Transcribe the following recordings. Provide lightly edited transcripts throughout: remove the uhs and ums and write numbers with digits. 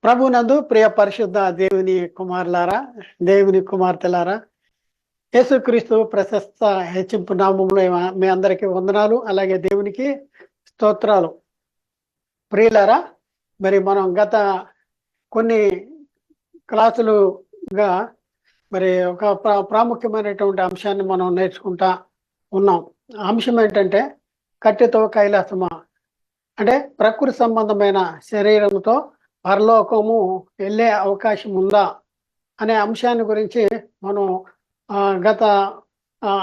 ప్రభునందు ప్రియ పరిశుద్ధ దేవుని కుమారులారా, దేవుని కుమార్తెలారా, యేసుక్రీస్తు ప్రశస్త హెచ్చింపు నామములో మీ అందరికీ వందనాలు. అలాగే దేవునికి స్తోత్రాలు. ప్రియులారా, మరి మనం గత కొన్ని క్లాసులుగా మరి ఒక ప్రాముఖ్యమైనటువంటి అంశాన్ని మనం నేర్చుకుంటా ఉన్నాం. అంశం ఏంటంటే కట్టెతో కైలాసమా, అంటే ప్రకృతి సంబంధమైన శరీరంతో పరలోకము వెళ్ళే అవకాశం ఉందా అనే అంశాన్ని గురించి మనం గత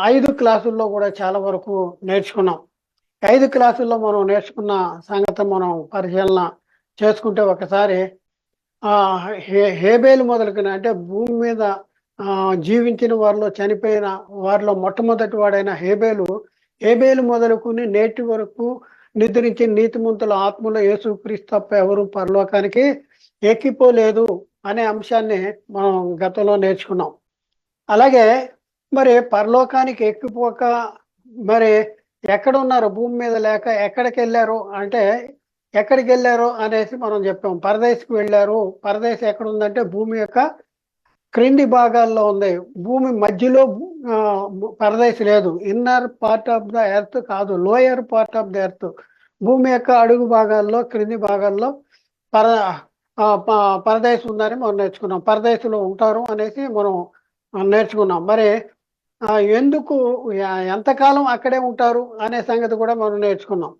5 క్లాసుల్లో కూడా చాలా వరకు నేర్చుకున్నాం. 5 క్లాసుల్లో మనం నేర్చుకున్న సంగతి మనం పరిశీలన చేసుకుంటే ఒకసారి హేబేలు మొదలుకొని, అంటే భూమి మీద జీవించిన వారిలో చనిపోయిన వారిలో మొట్టమొదటి వాడైన హేబేలు మొదలుకొని నేటి వరకు నిద్రించి నీతిమంతుల ఆత్మలో యేసుక్రీస్తు తప్ప ఎవరు పరలోకానికి ఎక్కిపోలేదు అనే అంశాన్ని మనం గతంలో నేర్చుకున్నాం. అలాగే మరి పరలోకానికి ఎక్కిపోక మరి ఎక్కడ ఉన్నారు, భూమి మీద లేక ఎక్కడికి వెళ్ళారు అనేసి మనం చెప్పాం. పరదేశకు వెళ్ళారు. పరదేశం ఎక్కడ ఉందంటే భూమి యొక్క క్రింది భాగాల్లో ఉంది. భూమి మధ్యలో పరదేశం లేదు. Inner part of the earth కాదు, lower part of the earth. భూమి యొక్క అడుగు భాగాల్లో, క్రింది భాగాల్లో పరదేశం ఉందని మనం నేర్చుకున్నాం. పరదేశంలో ఉంటారు అనేసి మనం నేర్చుకున్నాం. మరి ఎందుకు ఎంతకాలం అక్కడే ఉంటారు అనే సంగతి కూడా మనం నేర్చుకున్నాం.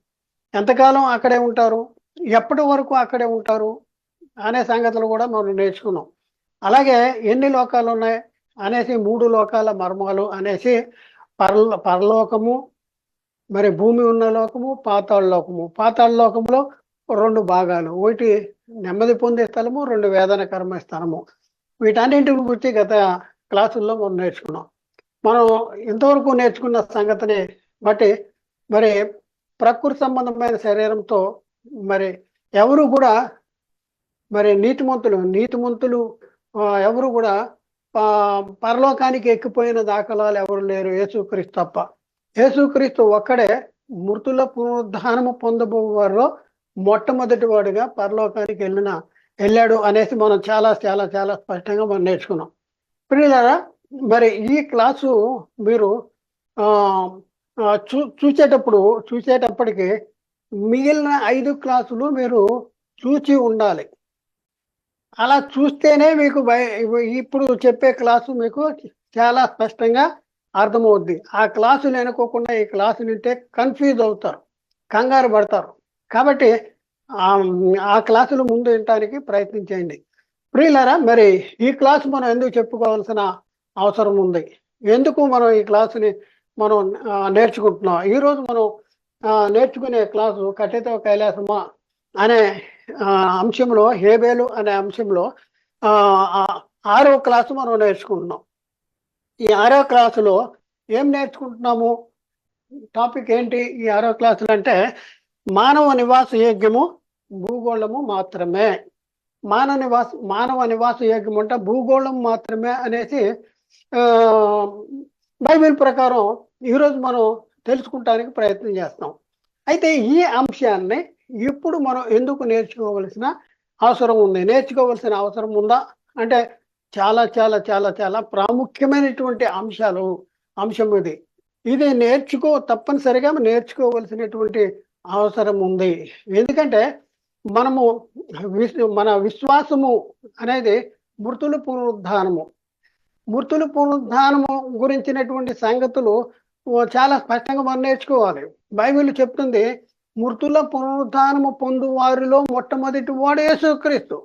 ఎంతకాలం అక్కడే ఉంటారు, ఎప్పటి వరకు అక్కడే ఉంటారు అనే సంగతులు కూడా మనం నేర్చుకున్నాం. అలాగే ఎన్ని లోకాలు ఉన్నాయి అనేసి, 3 లోకాల మర్మాలు అనేసి, పరలోకము, మరి భూమి ఉన్న లోకము, పాతాళ లోకము. పాతాళ లోకంలో 2 భాగాలు, ఒకటి నెమ్మది పొందే స్థలము, 2 వేదనకరమైన స్థలము. వీటన్నింటి గురించి గత క్లాసుల్లో మనం నేర్చుకున్నాం. మనం ఇంతవరకు నేర్చుకున్న సంగతిని బట్టి మరి ప్రకృతి సంబంధమైన శరీరంతో మరి ఎవరు కూడా, మరి నీతిమంతులు ఎవరు కూడా పరలోకానికి ఎక్కిపోయిన దాఖలాలు ఎవరు లేరు, యేసుక్రీస్తు తప్ప. యేసుక్రీస్తు ఒక్కడే మృతుల పునరుద్ధానము పొందబోవారిలో మొట్టమొదటి వాడిగా పరలోకానికి వెళ్ళాడు అనేసి మనం చాలా చాలా చాలా స్పష్టంగా మనం నేర్చుకున్నాం. ప్రియులారా, మరి ఈ క్లాసు మీరు చూసేటప్పటికి మిగిలిన 5 క్లాసులు మీరు చూచి ఉండాలి. అలా చూస్తేనే మీకు ఇప్పుడు చెప్పే క్లాసు మీకు చాలా స్పష్టంగా అర్థమవుద్ది. ఆ క్లాసులు అనుకోకుండా ఈ క్లాసు వింటే కన్ఫ్యూజ్ అవుతారు, కంగారు పడతారు. కాబట్టి ఆ క్లాసులు ముందు వినటానికి ప్రయత్నించండి. ప్రియులారా, మరి ఈ క్లాసు మనం ఎందుకు చెప్పుకోవాల్సిన అవసరం ఉంది, ఎందుకు మనం ఈ క్లాసుని మనం నేర్చుకుంటున్నాం? ఈరోజు మనం నేర్చుకునే క్లాసు కట్టెతో కైలాసమా అనే అంశంలో, హేబేలు అనే అంశంలో 6వ క్లాసు మనం నేర్చుకుంటున్నాం. ఈ 6వ క్లాసులో ఏం నేర్చుకుంటున్నాము, టాపిక్ ఏంటి ఈ 6వ క్లాసులు అంటే, మానవ నివాస యోగ్యము భూగోళము మాత్రమే. మానవ నివాస యోగ్యం అంటే భూగోళం మాత్రమే అనేసి బైబిల్ ప్రకారం ఈరోజు మనం తెలుసుకుంటానికి ప్రయత్నం చేస్తాం. అయితే ఈ అంశాన్ని ఇప్పుడు మనం ఎందుకు నేర్చుకోవలసిన అవసరం ఉంది, నేర్చుకోవలసిన అవసరం ఉందా అంటే చాలా చాలా చాలా చాలా ప్రాముఖ్యమైనటువంటి అంశం ఇది తప్పనిసరిగా నేర్చుకోవలసినటువంటి అవసరం ఉంది. ఎందుకంటే మన విశ్వాసము అనేది మృతుల పునరుద్ధానము గురించినటువంటి సంగతులు చాలా స్పష్టంగా మనం నేర్చుకోవాలి. బైబిల్ చెప్తుంది, మృతుల పునరుద్ధానము పొందు వారిలో మొట్టమొదటి వాడు యేసుక్రీస్తు.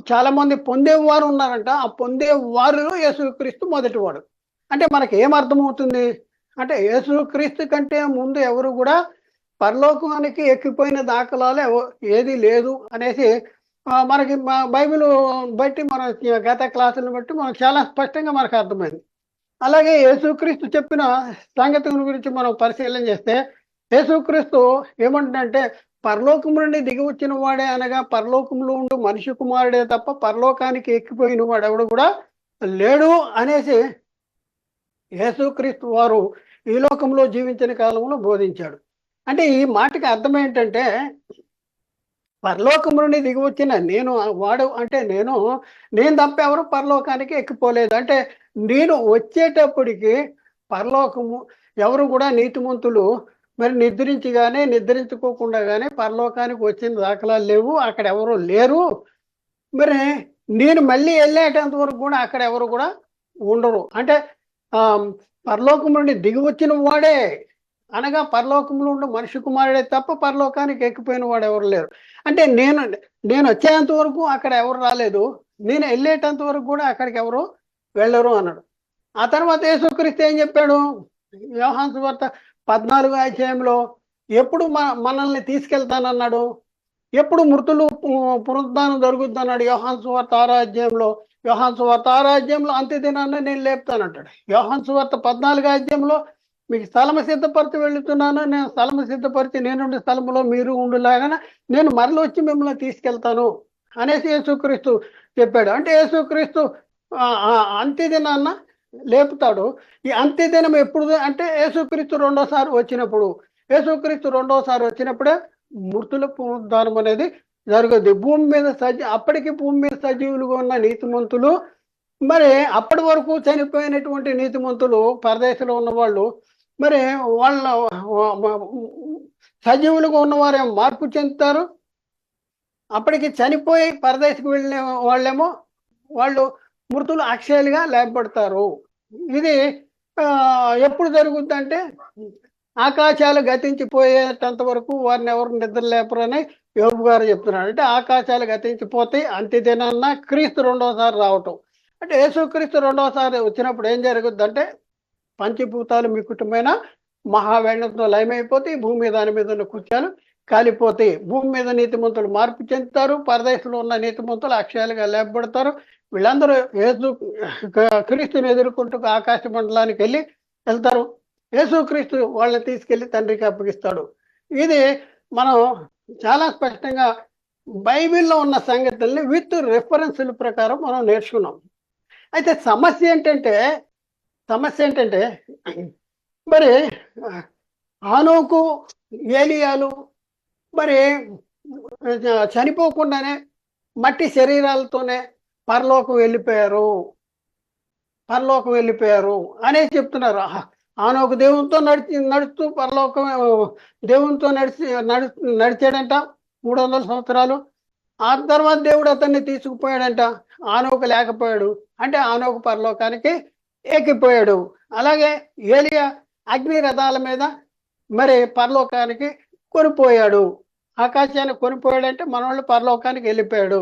చాలా మంది పొందేవారు ఉన్నారంట, ఆ పొందే వారిలో యేసుక్రీస్తు మొదటివాడు. అంటే మనకి ఏమర్థమవుతుంది అంటే, యేసుక్రీస్తు కంటే ముందు ఎవరు కూడా పరలోకానికి ఎక్కిపోయిన దాఖలాలు ఏది లేదు అనేసి మనకి బైబిల్ బట్టి, మన గత క్లాసులను బట్టి మనకు చాలా స్పష్టంగా మనకు అర్థమైంది. అలాగే యేసుక్రీస్తు చెప్పిన సంగతుల గురించి మనం పరిశీలన చేస్తే, యేసుక్రీస్తు ఏమంటుందంటే, పరలోకం నుండి దిగి వచ్చిన వాడే, అనగా పరలోకంలో ఉండు మనిషి కుమారుడే తప్ప పరలోకానికి ఎక్కిపోయిన వాడు ఎవడు కూడా లేడు అనేసి యేసుక్రీస్తు వారు ఈ లోకంలో జీవించిన కాలంలో బోధించాడు. అంటే ఈ మాటకి అర్థం ఏంటంటే, పరలోకము నుండి దిగి వచ్చిన నేను వాడు అంటే నేను తప్ప ఎవరు పరలోకానికి ఎక్కిపోలేదు. అంటే నేను వచ్చేటప్పటికి పరలోకము ఎవరు కూడా నీతిమంతులు మరి నిద్రించుకోకుండా గానీ పరలోకానికి వచ్చిన దాఖలాలు లేవు. అక్కడ ఎవరు లేరు. మరి నేను మళ్ళీ వెళ్ళేటంత వరకు కూడా అక్కడ ఎవరు కూడా ఉండరు. అంటే పరలోకం నుండి దిగి వచ్చిన వాడే అనగా పరలోకంలో ఉండే మనిషి కుమారుడే తప్ప పరలోకానికి ఎక్కిపోయిన వాడు ఎవరు లేరు. అంటే నేను వచ్చేంత వరకు అక్కడ ఎవరు రాలేదు, నేను వెళ్ళేటంత వరకు కూడా అక్కడికి ఎవరు వెళ్ళరు అన్నాడు. ఆ తర్వాత యేసుక్రీస్తు ఏం చెప్పాడు? యోహాను సువార్త 14వ అధ్యాయంలో ఎప్పుడు మనల్ని తీసుకెళ్తానన్నాడు, ఎప్పుడు మృతులు పునరుద్ధానం జరుగుద్ది అన్నాడు. యోహాను సువార్త 6వ అధ్యాయంలో. యోహాను సువార్త 6వ అధ్యాయంలో అంత్యదినాన్ని నేను లేపుతానంటాడు. యోహాను సువార్త 14వ అధ్యాయంలో మీకు స్థలము సిద్ధపరిచి వెళుతున్నాను, నేను స్థలము సిద్ధపరిచి నేనుండే స్థలంలో మీరు ఉండులాగా నేను మరల వచ్చి మిమ్మల్ని తీసుకెళ్తాను అనేసి యేసుక్రీస్తు చెప్పాడు. అంటే యేసుక్రీస్తు అంత్యదినాన్న లేపుతాడు. ఈ అంత్యదినం ఎప్పుడు అంటే యేసుక్రీస్తు రెండోసారి వచ్చినప్పుడే మృతుల పునరుద్ధానం అనేది జరుగుద్ది. అప్పటికి భూమి మీద సజీవులుగా ఉన్న నీతిమంతులు, మరి అప్పటి వరకు చనిపోయినటువంటి నీతిమంతులు పరదేశంలో ఉన్నవాళ్ళు, మరి వాళ్ళ సజీవులుగా ఉన్నవారేమో మార్పు చెందుతారు. అప్పటికి చనిపోయి పరదేశకు వెళ్ళిన వాళ్ళేమో వాళ్ళు మృతులు అక్షయాలుగా లేపబడతారు. ఇది ఎప్పుడు జరుగుద్దంటే ఆకాశాలు గతించిపోయేటంత వరకు వారిని ఎవరు నిద్ర లేపరని యోబు గారు చెప్తున్నాడు. అంటే ఆకాశాలు గతించిపోతే అంత్యదినాన్న క్రీస్తు రెండోసారి రావటం. అంటే యేసుక్రీస్తు రెండోసారి వచ్చినప్పుడు ఏం జరుగుద్దంటే పంచభూతాలు మికుటమైన మహావేణంతో లయమైపోతాయి. భూమి మీద దాని మీద ఉన్న కుత్యాలు కాలిపోతాయి. భూమి మీద నీతిమంతులు మార్పు చెందుతారు. పరదేశంలో ఉన్న నీతిమంతులు అక్షయాలుగా లేపబడతారు. వీళ్ళందరూ క్రీస్తుని ఎదుర్కొంటూ ఆకాశ మండలానికి వెళ్తారు. యేసుక్రీస్తు వాళ్ళని తీసుకెళ్లి తండ్రికి అప్పగిస్తాడు. ఇది మనం చాలా స్పష్టంగా బైబిల్లో ఉన్న సంగతుల్ని విత్ రెఫరెన్సుల ప్రకారం మనం నేర్చుకున్నాం. అయితే సమస్య ఏంటంటే మరి హానోకు ఏలియాలు మరి చనిపోకుండానే మట్టి శరీరాలతోనే పరలోకం వెళ్ళిపోయారు అనేది చెప్తున్నారు. హానోకు దేవునితో నడుస్తూ పరలోకం దేవునితో నడిచాడంట 300 సంవత్సరాలు. ఆ తర్వాత దేవుడు అతన్ని తీసుకుపోయాడంట. హానోకు లేకపోయాడు, అంటే హానోకు పరలోకానికి ఎక్కిపోయాడు. అలాగే ఏలియా అగ్ని రథాల మీద మరి పరలోకానికి కొనిపోయాడు. ఆకాశానికి కొనిపోయాడంటే మనోళ్ళు పరలోకానికి వెళ్ళిపోయాడు.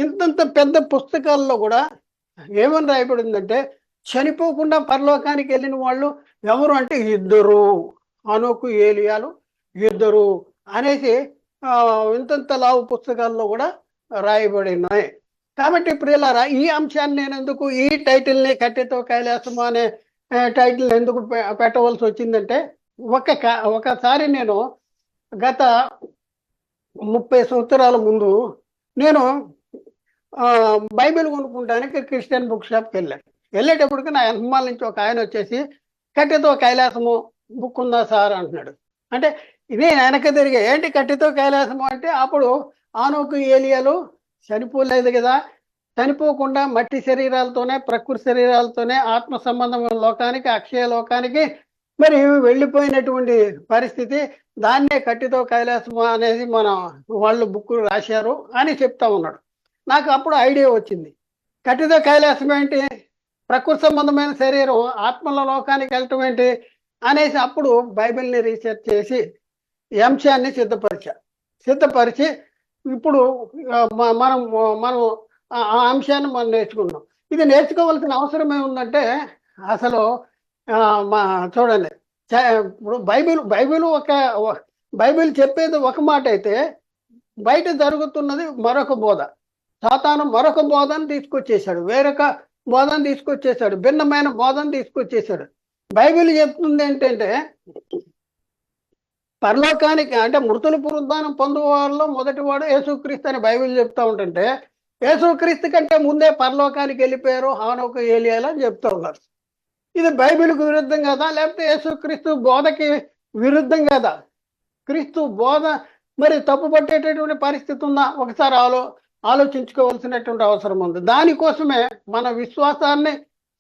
ఇంతంత పెద్ద పుస్తకాల్లో కూడా ఏమని రాయబడిందంటే చనిపోకుండా పరలోకానికి వెళ్ళిన వాళ్ళు ఎవరు అంటే ఇద్దరు, హానోకు ఏలియాలు ఇద్దరు అనేసి ఇంతంత లావు పుస్తకాల్లో కూడా రాయబడి ఉన్నాయి. కాబట్టి ప్రియులారా, ఈ అంశాన్ని నేను ఎందుకు ఈ టైటిల్ని కట్టెతో కైలాసము అనే టైటిల్ ఎందుకు పెట్టవలసి వచ్చిందంటే ఒకసారి నేను గత 30 సంవత్సరాల ముందు నేను బైబిల్ కొనుక్కుంటానికి క్రిస్టియన్ బుక్ షాప్కి వెళ్ళేటప్పటికి నా ఎనమాల నుంచి ఒక ఆయన వచ్చేసి కట్టెతో కైలాసము బుక్ ఉందా సార్ అంటున్నాడు. అంటే ఇదే వెనక తిరిగే ఏంటి కట్టెతో కైలాసము అంటే అప్పుడు హానోకు ఏలియాలు చనిపోలేదు కదా, చనిపోకుండా మట్టి శరీరాలతోనే ప్రకృతి శరీరాలతోనే ఆత్మ సంబంధమైన లోకానికి అక్షయ లోకానికి మరి వెళ్ళిపోయినటువంటి పరిస్థితి, దాన్నే కట్టెతో కైలాసము అనేది వాళ్ళు బుక్కులు రాశారు అని చెప్తా ఉన్నాడు. నాకు అప్పుడు ఐడియా వచ్చింది, కట్టెతో కైలాసం ఏంటి, ప్రకృతి సంబంధమైన శరీరం ఆత్మల లోకానికి వెళ్ళటం ఏంటి అనేసి అప్పుడు బైబిల్ని రీసెర్చ్ చేసి ఈ అంశాన్ని సిద్ధపరిచి ఇప్పుడు మనం ఆ అంశాన్ని మనం నేర్చుకున్నాం. ఇది నేర్చుకోవాల్సిన అవసరం ఏముందంటే అసలు చూడండి, ఇప్పుడు బైబిల్ చెప్పేది ఒక మాట అయితే బయట జరుగుతున్నది మరొక బోధ. సాతాను మరొక బోధను తీసుకొచ్చేసాడు, వేరొక బోధన తీసుకొచ్చేసాడు, భిన్నమైన బోధన తీసుకొచ్చేసాడు. బైబిల్ చెప్తుంది ఏంటంటే పరలోకానికి అంటే మృతుల పునరుద్ధానం పొందువారిలో మొదటివాడు యేసుక్రీస్తు అని బైబిల్ చెప్తా ఉంటుంటే యేసుక్రీస్తు కంటే ముందే పరలోకానికి వెళ్ళిపోయారు హానోకు ఏలియాలు అని చెప్తా ఉన్నారు. ఇది బైబిల్కు విరుద్ధం కదా, లేకపోతే యేసుక్రీస్తు బోధకి విరుద్ధం కదా? క్రీస్తు బోధ మరి తప్పు పట్టేటటువంటి పరిస్థితి ఉందా? ఒకసారి ఆలోచించుకోవాల్సినటువంటి అవసరం ఉంది. దానికోసమే మన విశ్వాసాన్ని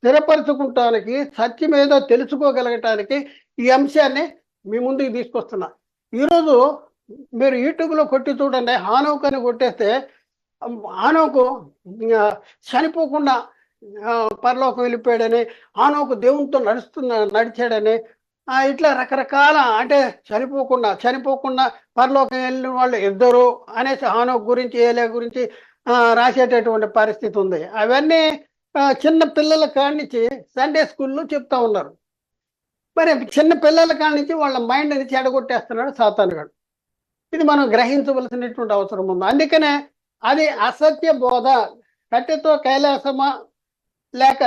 స్థిరపరచుకుంటానికి, సత్యం ఏదో తెలుసుకోగలగటానికి ఈ అంశాన్ని మీ ముందుకు తీసుకొస్తున్నా. ఈరోజు మీరు యూట్యూబ్లో కొట్టి చూడండి, హానోకు అని కొట్టేస్తే హానోకు చనిపోకుండా పరలోకం వెళ్ళిపోయాడని, హానోకు దేవునితో నడిచాడని, ఇట్లా రకరకాల, అంటే చనిపోకుండా పరలోకం వెళ్ళిన వాళ్ళు ఇద్దరు అనేసి హానోకు గురించి, ఏలియా గురించి రాసేటటువంటి పరిస్థితి ఉంది. అవన్నీ చిన్న పిల్లల కాడి నుంచి సండే స్కూల్లో చెప్తా ఉన్నారు. మరి చిన్న పిల్లల కాడి నుంచి వాళ్ళ మైండ్ని చెడగొట్టేస్తున్నాడు సాతానుగాడు. ఇది మనం గ్రహించవలసినటువంటి అవసరం ఉంది. అందుకనే అది అసత్య బోధ. కట్టెతో కైలాసమా, లేక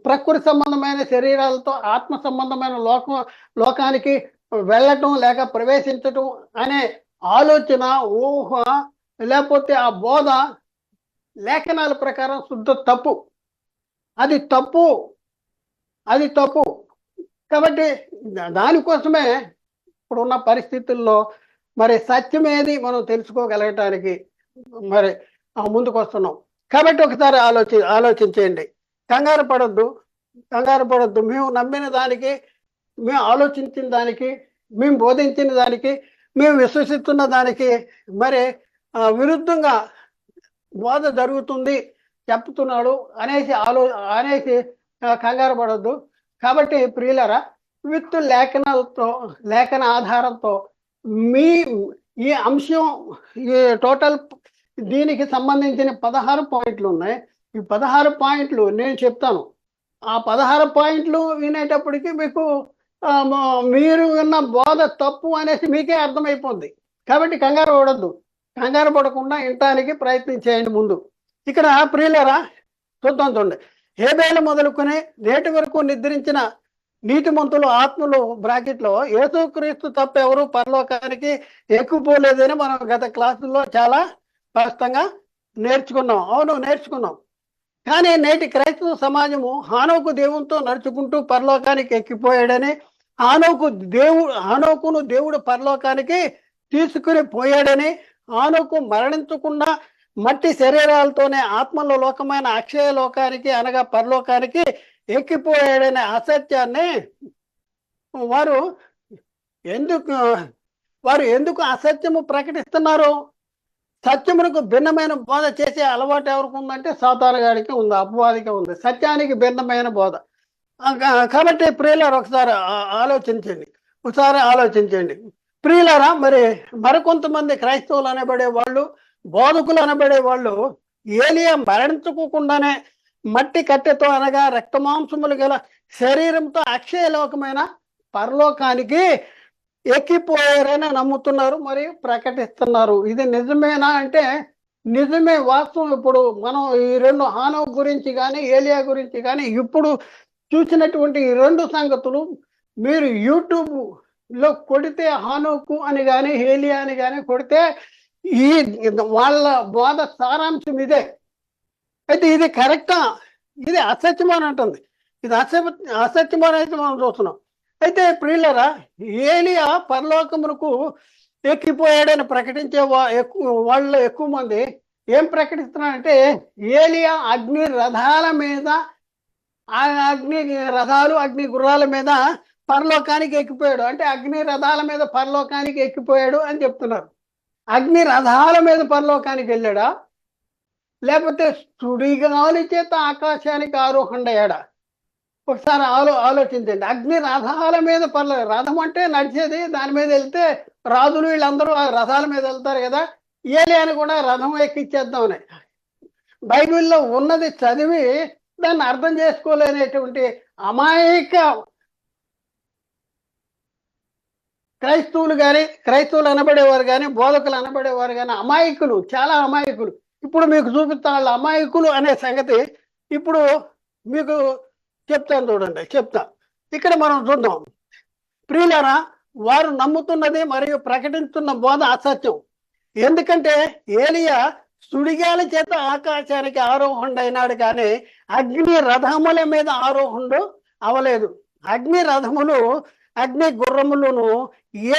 ప్రకృతి సంబంధమైన శరీరాలతో ఆత్మ సంబంధమైన లోకానికి వెళ్ళటం లేక ప్రవేశించటం అనే ఆలోచన, ఊహ, లేకపోతే ఆ బోధ లేఖనాల ప్రకారం శుద్ధ తప్పు. అది తప్పు. కాబట్టి దానికోసమే ఇప్పుడున్న పరిస్థితుల్లో మరి సత్యమేది మనం తెలుసుకోగలగటానికి మరి ముందుకు వస్తున్నాం. కాబట్టి ఒకసారి ఆలోచించేయండి. కంగారు పడొద్దు. మేము నమ్మిన దానికి, మేము ఆలోచించిన దానికి, మేము బోధించిన దానికి, మేము విశ్వసిస్తున్న దానికి మరి విరుద్ధంగా బోధ జరుగుతుంది, చెప్తున్నాడు అనేసి కంగారు పడొద్దు. కాబట్టి ప్రియులరా, విత్ లేఖన ఆధారంతో ఈ అంశం, ఈ టోటల్ దీనికి సంబంధించిన 16 పాయింట్లు ఉన్నాయి. ఈ 16 పాయింట్లు నేను చెప్తాను. ఆ 16 పాయింట్లు వినేటప్పటికి మీకు మీరు విన్న బోధ తప్పు అనేసి మీకే అర్థమైపోద్ది. కాబట్టి కంగారు పడకుండా వినటానికి ప్రయత్నం చేయండి. ముందు ఇక్కడ ప్రియులరా చూడండి, హేబేలు మొదలుకొని నేటి వరకు నిద్రించిన నీతిమంతులు ఆత్మలు బ్రాకెట్లో యేసుక్రీస్తు తప్ప ఎవరు పరలోకానికి ఎక్కుపోలేదని మనం గత క్లాసుల్లో చాలా స్పష్టంగా నేర్చుకున్నాం. కానీ నేటి క్రైస్తవ సమాజము హానోకు దేవునితో నడుచుకుంటూ పరలోకానికి ఎక్కిపోయాడని, హానోకును దేవుడు పరలోకానికి తీసుకుని పోయాడని, హానోకు మరణించకుండా మట్టి శరీరాలతోనే ఆత్మలో లోకమైన అక్షయ లోకానికి అనగా పరలోకానికి ఎక్కిపోయాడనే అసత్యాన్ని వారు ఎందుకు అసత్యము ప్రకటిస్తున్నారు? సత్యమునకు భిన్నమైన బోధ చేసే అలవాటు ఎవరికి ఉందంటే సాతానుగాడికి ఉంది, అపవాదికి ఉంది. సత్యానికి భిన్నమైన బోధ. కాబట్టి ప్రియులారా ఒకసారి ఆలోచించండి. ప్రియులారా, మరికొంతమంది క్రైస్తవులు అనబడే వాళ్ళు, బోధకులు అనబడే వాళ్ళు ఏలియా మరణించుకోకుండానే మట్టి కట్టెతో అనగా రక్తమాంసములు గల శరీరంతో అక్షయలోకమైన పరలోకానికి ఎక్కిపోయారని నమ్ముతున్నారు, మరియు ప్రకటిస్తున్నారు. ఇది నిజమేనా అంటే నిజమే, వాస్తవం. ఇప్పుడు మనం ఈ రెండు, హానోకు గురించి కానీ ఏలియా గురించి కానీ ఇప్పుడు చూసినటువంటి ఈ రెండు సంగతులు మీరు యూట్యూబ్లో కొడితే, హానోకు అని కానీ ఏలియా అని కానీ కొడితే వాళ్ళ బోధ సారాంశం ఇదే. అయితే ఇది కరెక్టా? ఇది అసత్యం అని అంటుంది. ఇది అసత్యం అనేది మనం చూస్తున్నాం. అయితే ప్రియులరా, ఏలియా పరలోకమునకు ఎక్కిపోయాడని ప్రకటించే వాళ్ళు ఎక్కువ మంది ఏం ప్రకటిస్తున్నారంటే, ఏలియా అగ్ని రథాలు అగ్ని గుర్రాల మీద పరలోకానికి ఎక్కిపోయాడు అంటే అగ్ని రథాల మీద పరలోకానికి ఎక్కిపోయాడు అని చెప్తున్నారు. అగ్ని రథాల మీద పరలోకానికి వెళ్ళాడా, లేకపోతే సుడిగాలి చేత ఆకాశానికి ఆరోహణయ్యాడా? ఒకసారి ఆలోచించండి. అగ్ని రథాల మీద రథం అంటే నడిచేది, దాని మీద వెళ్తే రాజులు వీళ్ళందరూ ఆ రథాల మీద వెళ్తారు కదా. ఏలియాని కూడా రథం ఎక్కిచ్చేద్దామని బైబిల్లో ఉన్నది చదివి దాన్ని అర్థం చేసుకోలేనటువంటి అమాయక క్రైస్తవులు అనబడేవారు కానీ, బోధకులు అనబడేవారు కానీ అమాయకులు, చాలా అమాయకులు. ఇప్పుడు మీకు చూపిస్తా వాళ్ళ అమాయకులు అనే సంగతి ఇప్పుడు మీకు చెప్తాను. చూడండి, ఇక్కడ మనం చూద్దాం. ప్రియులారా, వారు నమ్ముతున్నది మరియు ప్రకటిస్తున్న బోధ అసత్యం. ఎందుకంటే ఏలియా సుడిగాలి చేత ఆకాశానికి ఆరోహణ అయినాడు కానీ అగ్ని రథముల మీద ఆరోహణుడు అవలేదు. అగ్ని రథములు, అగ్ని గుర్రములను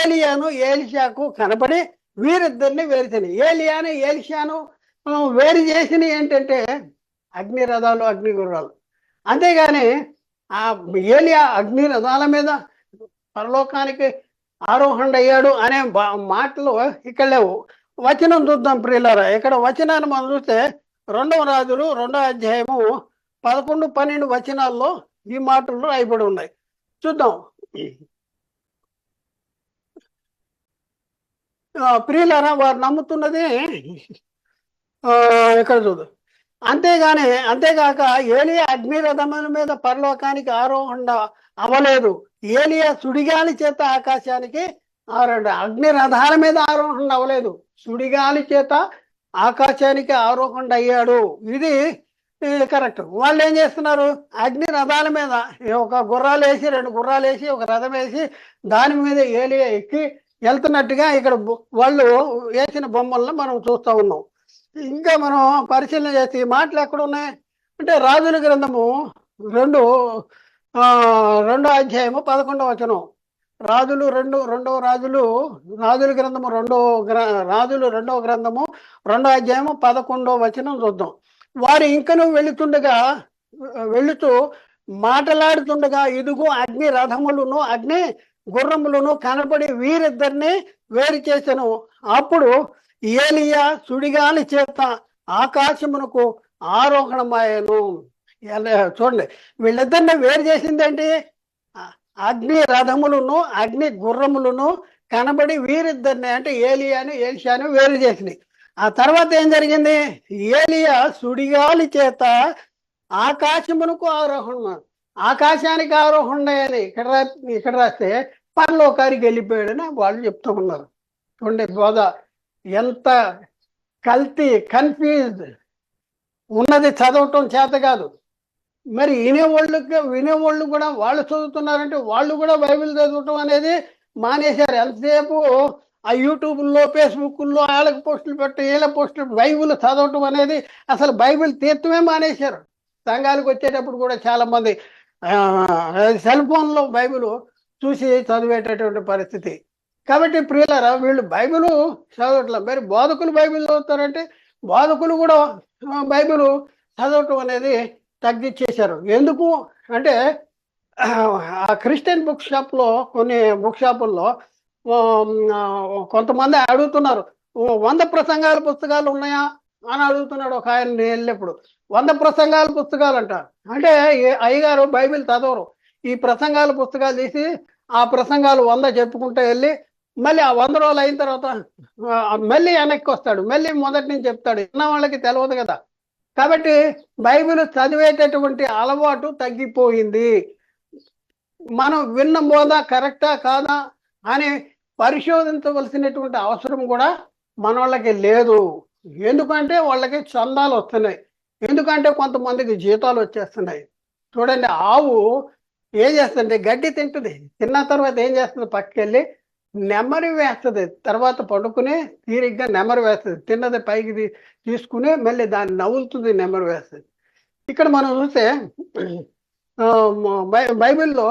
ఏలియాను ఏలిషాకు కనబడి వీరిద్దరిని వేరు చేయాలి. ఏలియాను ఏలిషాను వేరు చేసిన ఏంటంటే అగ్ని రథాలు అగ్ని గుర్రాలు. అంతేగాని ఆ ఏలియా అగ్ని రథాల మీద పరలోకానికి ఆరోహణ అయ్యాడు అనే మాటలు ఇక్కడ లేవు. వచనం చూద్దాం ప్రియులారా. ఇక్కడ వచనాన్ని మనం చూస్తే 2వ రాజులు 2వ అధ్యాయము 11, 12 వచనాల్లో ఈ మాటలు రాయబడి ఉన్నాయి. చూద్దాం. ప్రియులారా, వారు నమ్ముతున్నది ఇక్కడ చూడు. అంతేగాక ఏలియా అగ్ని రథముల మీద పరలోకానికి ఆరోహణ అవ్వలేదు. ఏలియా సుడిగాలి చేత ఆకాశానికి అగ్ని రథాల మీద ఆరోహణ అవ్వలేదు, సుడిగాలి చేత ఆకాశానికి ఆరోహణ అయ్యాడు. ఇది కరెక్ట్. వాళ్ళు ఏం చేస్తున్నారు? అగ్ని రథాల మీద ఒక గుర్రాలు వేసి 2 గుర్రాలు వేసి ఒక రథం వేసి దాని మీద ఏలియా ఎక్కి వెళ్తున్నట్టుగా ఇక్కడ వాళ్ళు వేసిన బొమ్మలను మనం చూస్తూ ఉన్నాం. ఇంకా మనం పరిశీలన చేసి ఈ మాటలు ఎక్కడ ఉన్నాయి అంటే రాజుల గ్రంథము 2వ అధ్యాయము 11వ వచనం. రాజుల గ్రంథము రాజులు 2వ గ్రంథము 2వ అధ్యాయము 11వ వచనం చూద్దాం. వారు ఇంకను వెళుతూ మాట్లాడుతుండగా ఇదిగో అగ్ని రథములను అగ్ని గుర్రములను కనబడి వీరిద్దరిని వేరు చేసెను. అప్పుడు ఏలియా సుడిగాలి చేత ఆకాశమునకు ఆరోహణమాయను. చూడండి, వీళ్ళిద్దరిని వేరు చేసిందేంటి? అగ్ని రథములను అగ్ని గుర్రములను కనబడి వీరిద్దరిని అంటే ఏలియాను ఏలిషాను వేరు చేసినాయి. ఆ తర్వాత ఏం జరిగింది? ఏలియా సుడిగాలి చేత ఆకాశమునకు ఆరోహణ, ఆకాశానికి ఆరోహణ అని ఇక్కడ రాస్తే పరలోకానికి వెళ్ళిపోయాడని వాళ్ళు చెప్తూ ఉన్నారు. చూడండి, బోధ ఎంత కల్తీ, కన్ఫ్యూజ్ ఉన్నది. చదవటం చేత కాదు. మరి వినేవాళ్ళు కూడా వాళ్ళు చదువుతున్నారంటే వాళ్ళు కూడా బైబిల్ చదవటం అనేది మానేశారు. ఎంతసేపు ఆ యూట్యూబ్లో ఫేస్బుక్లో వాళ్ళకి పోస్టులు పెట్టి వీళ్ళ పోస్టులు, బైబిల్ చదవటం అనేది అసలు బైబిల్ తీర్థమే మానేశారు. సంఘాలకు వచ్చేటప్పుడు కూడా చాలా మంది సెల్ ఫోన్లో బైబిల్ చూసి చదివేటటువంటి పరిస్థితి. కాబట్టి ప్రియులారా, వీళ్ళు బైబిల్ చదవట్లేదు. మరి బోధకులు బైబిల్ చదువుతారంటే బోధకులు కూడా బైబిల్ చదవటం అనేది తగ్గించేశారు. ఎందుకు అంటే ఆ క్రిస్టియన్ బుక్ షాప్లో కొన్ని బుక్ షాపుల్లో కొంతమంది అడుగుతున్నారు, 100 ప్రసంగాల పుస్తకాలు ఉన్నాయా అని అడుగుతున్నాడు ఒక ఆయన. వెళ్ళినప్పుడు 100 ప్రసంగాల పుస్తకాలు అంట. అంటే అయ్యగారు బైబిల్ చదవరు. ఈ ప్రసంగాల పుస్తకాలు తీసి ఆ ప్రసంగాలు 100 చెప్పుకుంటూ వెళ్ళి మళ్ళీ ఆ 100 రోజులు అయిన తర్వాత మళ్ళీ వెనక్కి వస్తాడు, మళ్ళీ మొదటి నుంచి చెప్తాడు. విన్న వాళ్ళకి తెలియదు కదా. కాబట్టి బైబిల్ చదివేటటువంటి అలవాటు తగ్గిపోయింది. మనం విన్న బోధ కరెక్టా కాదా అని పరిశోధించవలసినటువంటి అవసరం కూడా మన వాళ్ళకి లేదు. ఎందుకంటే వాళ్ళకి చందాలు వస్తున్నాయి, ఎందుకంటే కొంతమందికి జీతాలు వచ్చేస్తున్నాయి. చూడండి, ఆవు ఏం చేస్తుంది? గడ్డి తింటుంది. తిన్న తర్వాత ఏం చేస్తుంది? పక్కకెళ్ళి నెమరి వేస్తుంది. తర్వాత పడుకుని తీరిగ్గా నెమరు వేస్తుంది. తిన్నది పైకి తీసుకుని మళ్ళీ దాన్ని నవ్వులుతుంది, నెమరు వేస్తుంది. ఇక్కడ మనం చూస్తే బైబిల్లో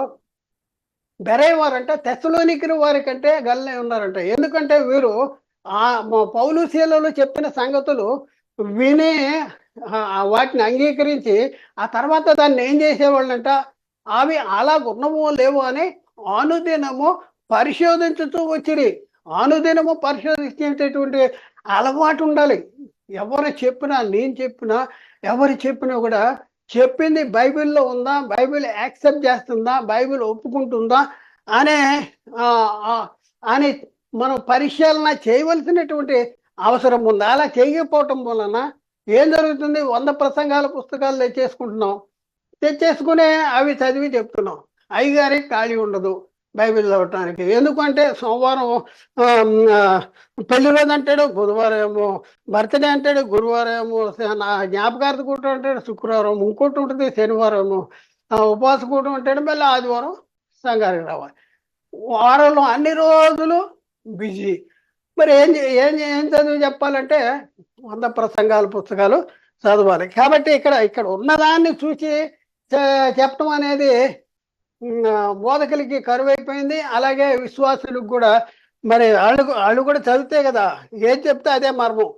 బెరేవారంట తెస్సలోనికల వారి కంటే గల్లనే ఉన్నారంట. ఎందుకంటే వీరు పౌలు శీలలో చెప్పిన సంగతులు విని వాటిని అంగీకరించి ఆ తర్వాత దాన్ని ఏం చేసేవాళ్ళంట, అవి అలా ఉన్నవో లేవో అని అనుదినము పరిశోధించుతూ వచ్చిరి. అనుదినము పరిశోధించేటటువంటి అలవాటు ఉండాలి. ఎవరు చెప్పినా, నేను చెప్పినా, ఎవరు చెప్పినా కూడా చెప్పింది బైబిల్లో ఉందా, బైబిల్ యాక్సెప్ట్ చేస్తుందా, బైబిల్ ఒప్పుకుంటుందా అని మనం పరిశీలన చేయవలసినటువంటి అవసరం ఉంది. అలా చేయకపోవటం వలన ఏం జరుగుతుంది? 100 ప్రసంగాల పుస్తకాలు తెచ్చేసుకునే అవి చదివి చెప్తున్నాం. అయ్యగారికి ఖాళీ ఉండదు బైబిల్ చదవటానికి. ఎందుకంటే సోమవారం పెళ్లి రోజు అంటాడు, బుధవారం ఏమో బర్త్డే అంటాడు, గురువారం ఏమో జ్ఞాపకార్థ కూటం అంటాడు, శుక్రవారం ఇంకోటి ఉంటుంది, శనివారం ఏమో ఉపవాస కూటం అంటాడు, మళ్ళీ ఆదివారం సంఘానికి రావాలి. వారంలో అన్ని రోజులు బిజీ. మరి ఏం చదివి చెప్పాలంటే 100 ప్రసంగాల పుస్తకాలు చదవాలి. కాబట్టి ఇక్కడ ఉన్నదాన్ని చూసి చెప్పడం అనేది బోధకులకి కరువైపోయింది. అలాగే విశ్వాసులకు కూడా మరి వాళ్ళు కూడా చదివితే కదా ఏం చెప్తే అదే మర్మం.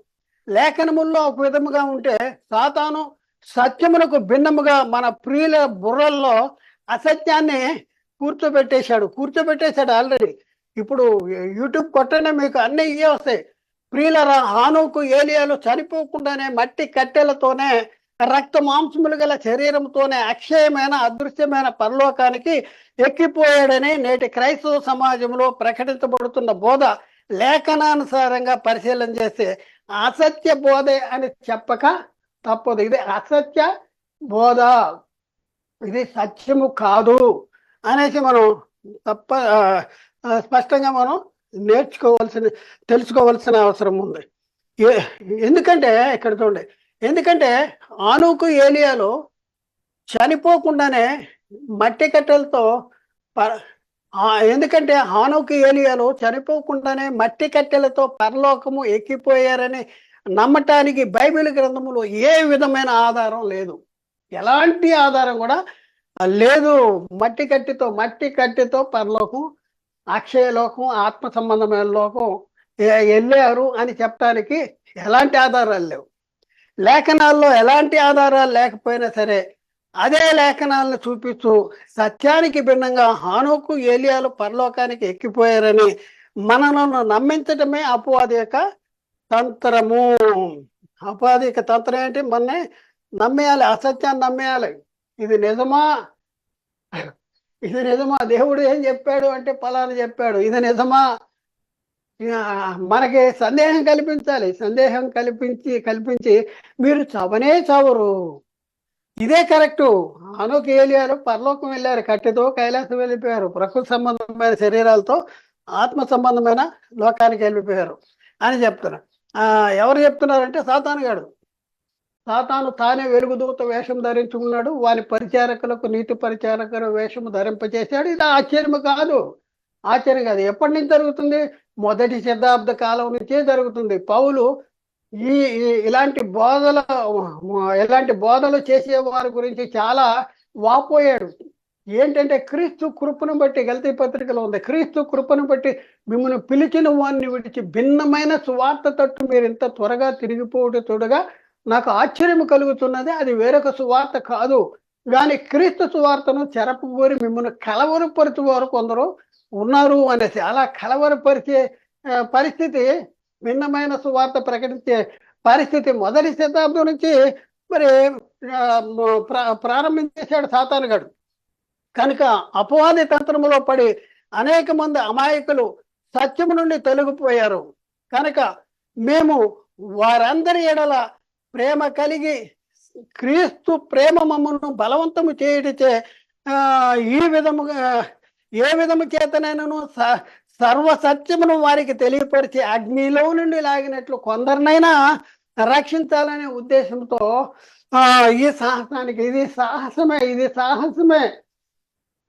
లేఖనముల్లో ఒక విధముగా ఉంటే సాతాను సత్యమునకు భిన్నముగా మన ప్రియుల బుర్రల్లో అసత్యాన్ని కూర్చోబెట్టేశాడు ఆల్రెడీ. ఇప్పుడు యూట్యూబ్ కొట్టనే మీకు అన్ని ఇవే వస్తాయి. ప్రియులరా, హానోకు ఏలియాలు చనిపోకుండానే మట్టి కట్టెలతోనే రక్త మాంసములు గల శరీరంతోనే అక్షయమైన అదృశ్యమైన పరలోకానికి ఎక్కిపోయాడని నేటి క్రైస్తవ సమాజంలో ప్రకటించబడుతున్న బోధ లేఖనానుసారంగా పరిశీలన చేస్తే అసత్య బోధే అని చెప్పక తప్పదు. ఇది అసత్య బోధ, ఇది సత్యము కాదు అనేసి మనం స్పష్టంగా మనం తెలుసుకోవాల్సిన అవసరం ఉంది. ఎందుకంటే ఇక్కడ చూడండి, ఎందుకంటే హానోకు ఏలియాలు చనిపోకుండానే మట్టి కట్టెలతో ఎందుకంటే హానోకు ఏలియాలు చనిపోకుండానే మట్టి కట్టెలతో పరలోకము ఎక్కిపోయారని నమ్మటానికి బైబిల్ గ్రంథములో ఏ విధమైన ఆధారం లేదు. ఎలాంటి ఆధారం కూడా లేదు. మట్టి కట్టితో పరలోకం, అక్షయలోకం, ఆత్మ సంబంధమైన లోకం వెళ్ళారు అని చెప్పడానికి ఎలాంటి ఆధారాలు లేవు. లేఖనాల్లో ఎలాంటి ఆధారాలు లేకపోయినా సరే అదే లేఖనాలను చూపిస్తూ సత్యానికి భిన్నంగా హానోకు ఏలియాలు పరలోకానికి ఎక్కిపోయారని మనలను నమ్మించటమే అపవాది యొక్క తంత్రము. అపవాది యొక్క తంత్రం ఏంటి? మననే నమ్మేయాలి, అసత్యాన్ని నమ్మేయాలి. ఇది నిజమా, దేవుడు ఏం చెప్పాడు అంటే పలానా చెప్పాడు, ఇది నిజమా? మనకి సందేహం కల్పించాలి. సందేహం కల్పించి మీరు చావరు, ఇదే కరెక్టు. హానోకు ఏలియాలు పరలోకం వెళ్ళారు, కట్టెతో కైలాసం వెళ్ళిపోయారు, ప్రకృతి సంబంధమైన శరీరాలతో ఆత్మ సంబంధమైన లోకానికి వెళ్ళిపోయారు అని చెప్తున్నారు. ఎవరు చెప్తున్నారంటే సాతాను తానే వెలుగుదూత వేషం ధరించుకున్నాడు, వారి పరిచారకులకు నీతి పరిచారకుల వేషము ధరింపచేశాడు. ఇది ఆశ్చర్యం కాదు. ఎప్పటి నుంచి జరుగుతుంది? మొదటి శతాబ్ద కాలం నుంచే జరుగుతుంది. పౌలు ఇలాంటి బోధలు చేసే వారి గురించి చాలా వాపోయాడు. ఏంటంటే క్రీస్తు కృపను బట్టి, గలతీ పత్రికలో ఉంది, క్రీస్తు కృపను బట్టి మిమ్మల్ని పిలిచిన వారిని విడిచి భిన్నమైన సువార్త తట్టు మీరు ఇంత త్వరగా తిరిగిపోవడం చూడగా నాకు ఆశ్చర్యం కలుగుతున్నది. అది వేరొక సువార్త కాదు, కానీ క్రీస్తు సువార్తను చెరపగోరి మిమ్మల్ని కలవరపరిచే వారు కొందరు ఉన్నారు అనేసి. అలా కలవరపరిచే పరిస్థితి, భిన్నమైన సువార్త ప్రకటించే పరిస్థితి మొదటి శతాబ్దం నుంచి మరి ప్రారంభించేశాడు సాతాను గాడు. కనుక అపవాది తంత్రములో పడి అనేక మంది అమాయకులు సత్యము నుండి తొలగిపోయారు. కనుక మేము వారందరి ఎడల ప్రేమ కలిగి క్రీస్తు ప్రేమ మమ్మను బలవంతము చేయుటచే ఏ విధము చేతనైనను సర్వ సత్యమును వారికి తెలియపరిచి అగ్నిలో నుండి లాగినట్లు కొందరినైనా రక్షించాలనే ఉద్దేశంతో ఈ సాహసానికి, ఇది సాహసమే.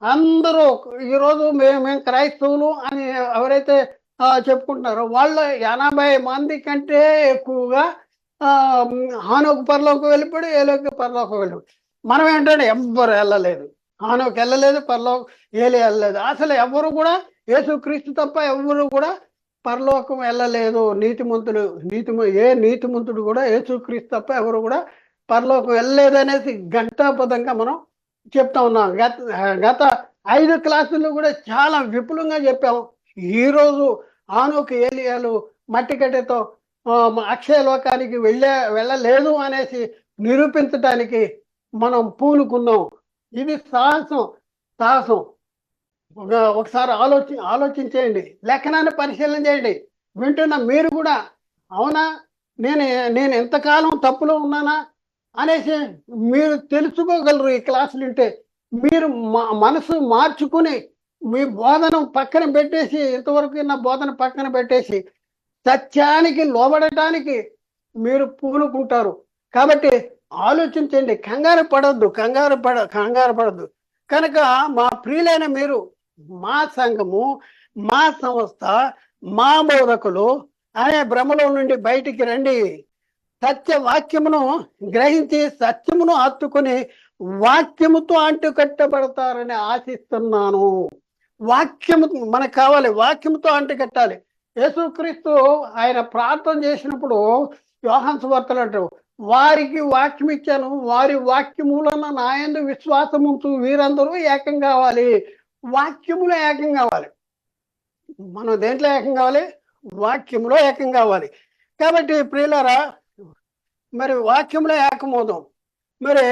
అందరూ ఈరోజు మేము క్రైస్తవులు అని ఎవరైతే చెప్పుకుంటున్నారో వాళ్ళ 80 మంది కంటే ఎక్కువగా హానోకు పరలోకం వెళ్ళిపోయాడు, ఏలియాకు పరలోకం వెళ్ళిపోయాడు. మనం ఏంటంటే ఎవ్వరు వెళ్ళలేదు, హానోకు వెళ్ళలేదు, ఏలియా వెళ్ళలేదు. అసలు ఎవరు కూడా యేసుక్రీస్తు తప్ప ఎవరు కూడా పరలోకం వెళ్ళలేదు. నీతిమంతుడు కూడా యేసుక్రీస్తు తప్ప ఎవరు కూడా పరలోకం వెళ్ళలేదు అనేసి ఘంటాపదంగా మనం చెప్తా ఉన్నాం. గత 5 క్లాసుల్లో కూడా చాలా విపులంగా చెప్పాము. ఈరోజు హానోకు ఏలియాలు మట్టి కట్టెతో అక్షయ లోకానికి వెళ్ళలేదు అనేసి నిరూపించడానికి మనం పూనుకున్నాం. ఇది సాహసం. ఒకసారి ఆలోచించేయండి, లేఖనాన్ని పరిశీలన చేయండి. వింటున్న మీరు కూడా అవునా, నేను ఎంతకాలం తప్పులో ఉన్నానా అనేసి మీరు తెలుసుకోగలరు. ఈ క్లాసులు వింటే మీరు మనసు మార్చుకుని మీ బోధన పక్కన పెట్టేసి, ఇంతవరకు నా బోధన పక్కన పెట్టేసి సత్యానికి లోబడటానికి మీరు పూనుకుంటారు. కాబట్టి ఆలోచించండి, కంగారు పడద్దు. కనుక మా ప్రియులైన మీరు, మా సంఘము, మా సంస్థ, మా బోధకులు అనే భ్రమలో నుండి బయటికి రండి. సత్య వాక్యమును గ్రహించి సత్యమును హత్తుకుని వాక్యముతో అంటుకట్టబడతారని ఆశిస్తున్నాను. వాక్యము మనకు కావాలి, వాక్యముతో అంటుకట్టాలి. యేసుక్రీస్తు ఆయన ప్రార్థన చేసినప్పుడు యోహాను సువార్తలో అంటారు, వారికి వాక్యం ఇచ్చాను, వారి వాక్యములన నా యందు విశ్వాసం ఉంచు వీరందరూ ఏకం కావాలి. వాక్యములో ఏకం కావాలి. మనం దేంట్లో ఏకం కావాలి? వాక్యంలో ఏకం కావాలి. కాబట్టి ప్రియులారా, మరి వాక్యంలో ఏకమవుదాం. మరి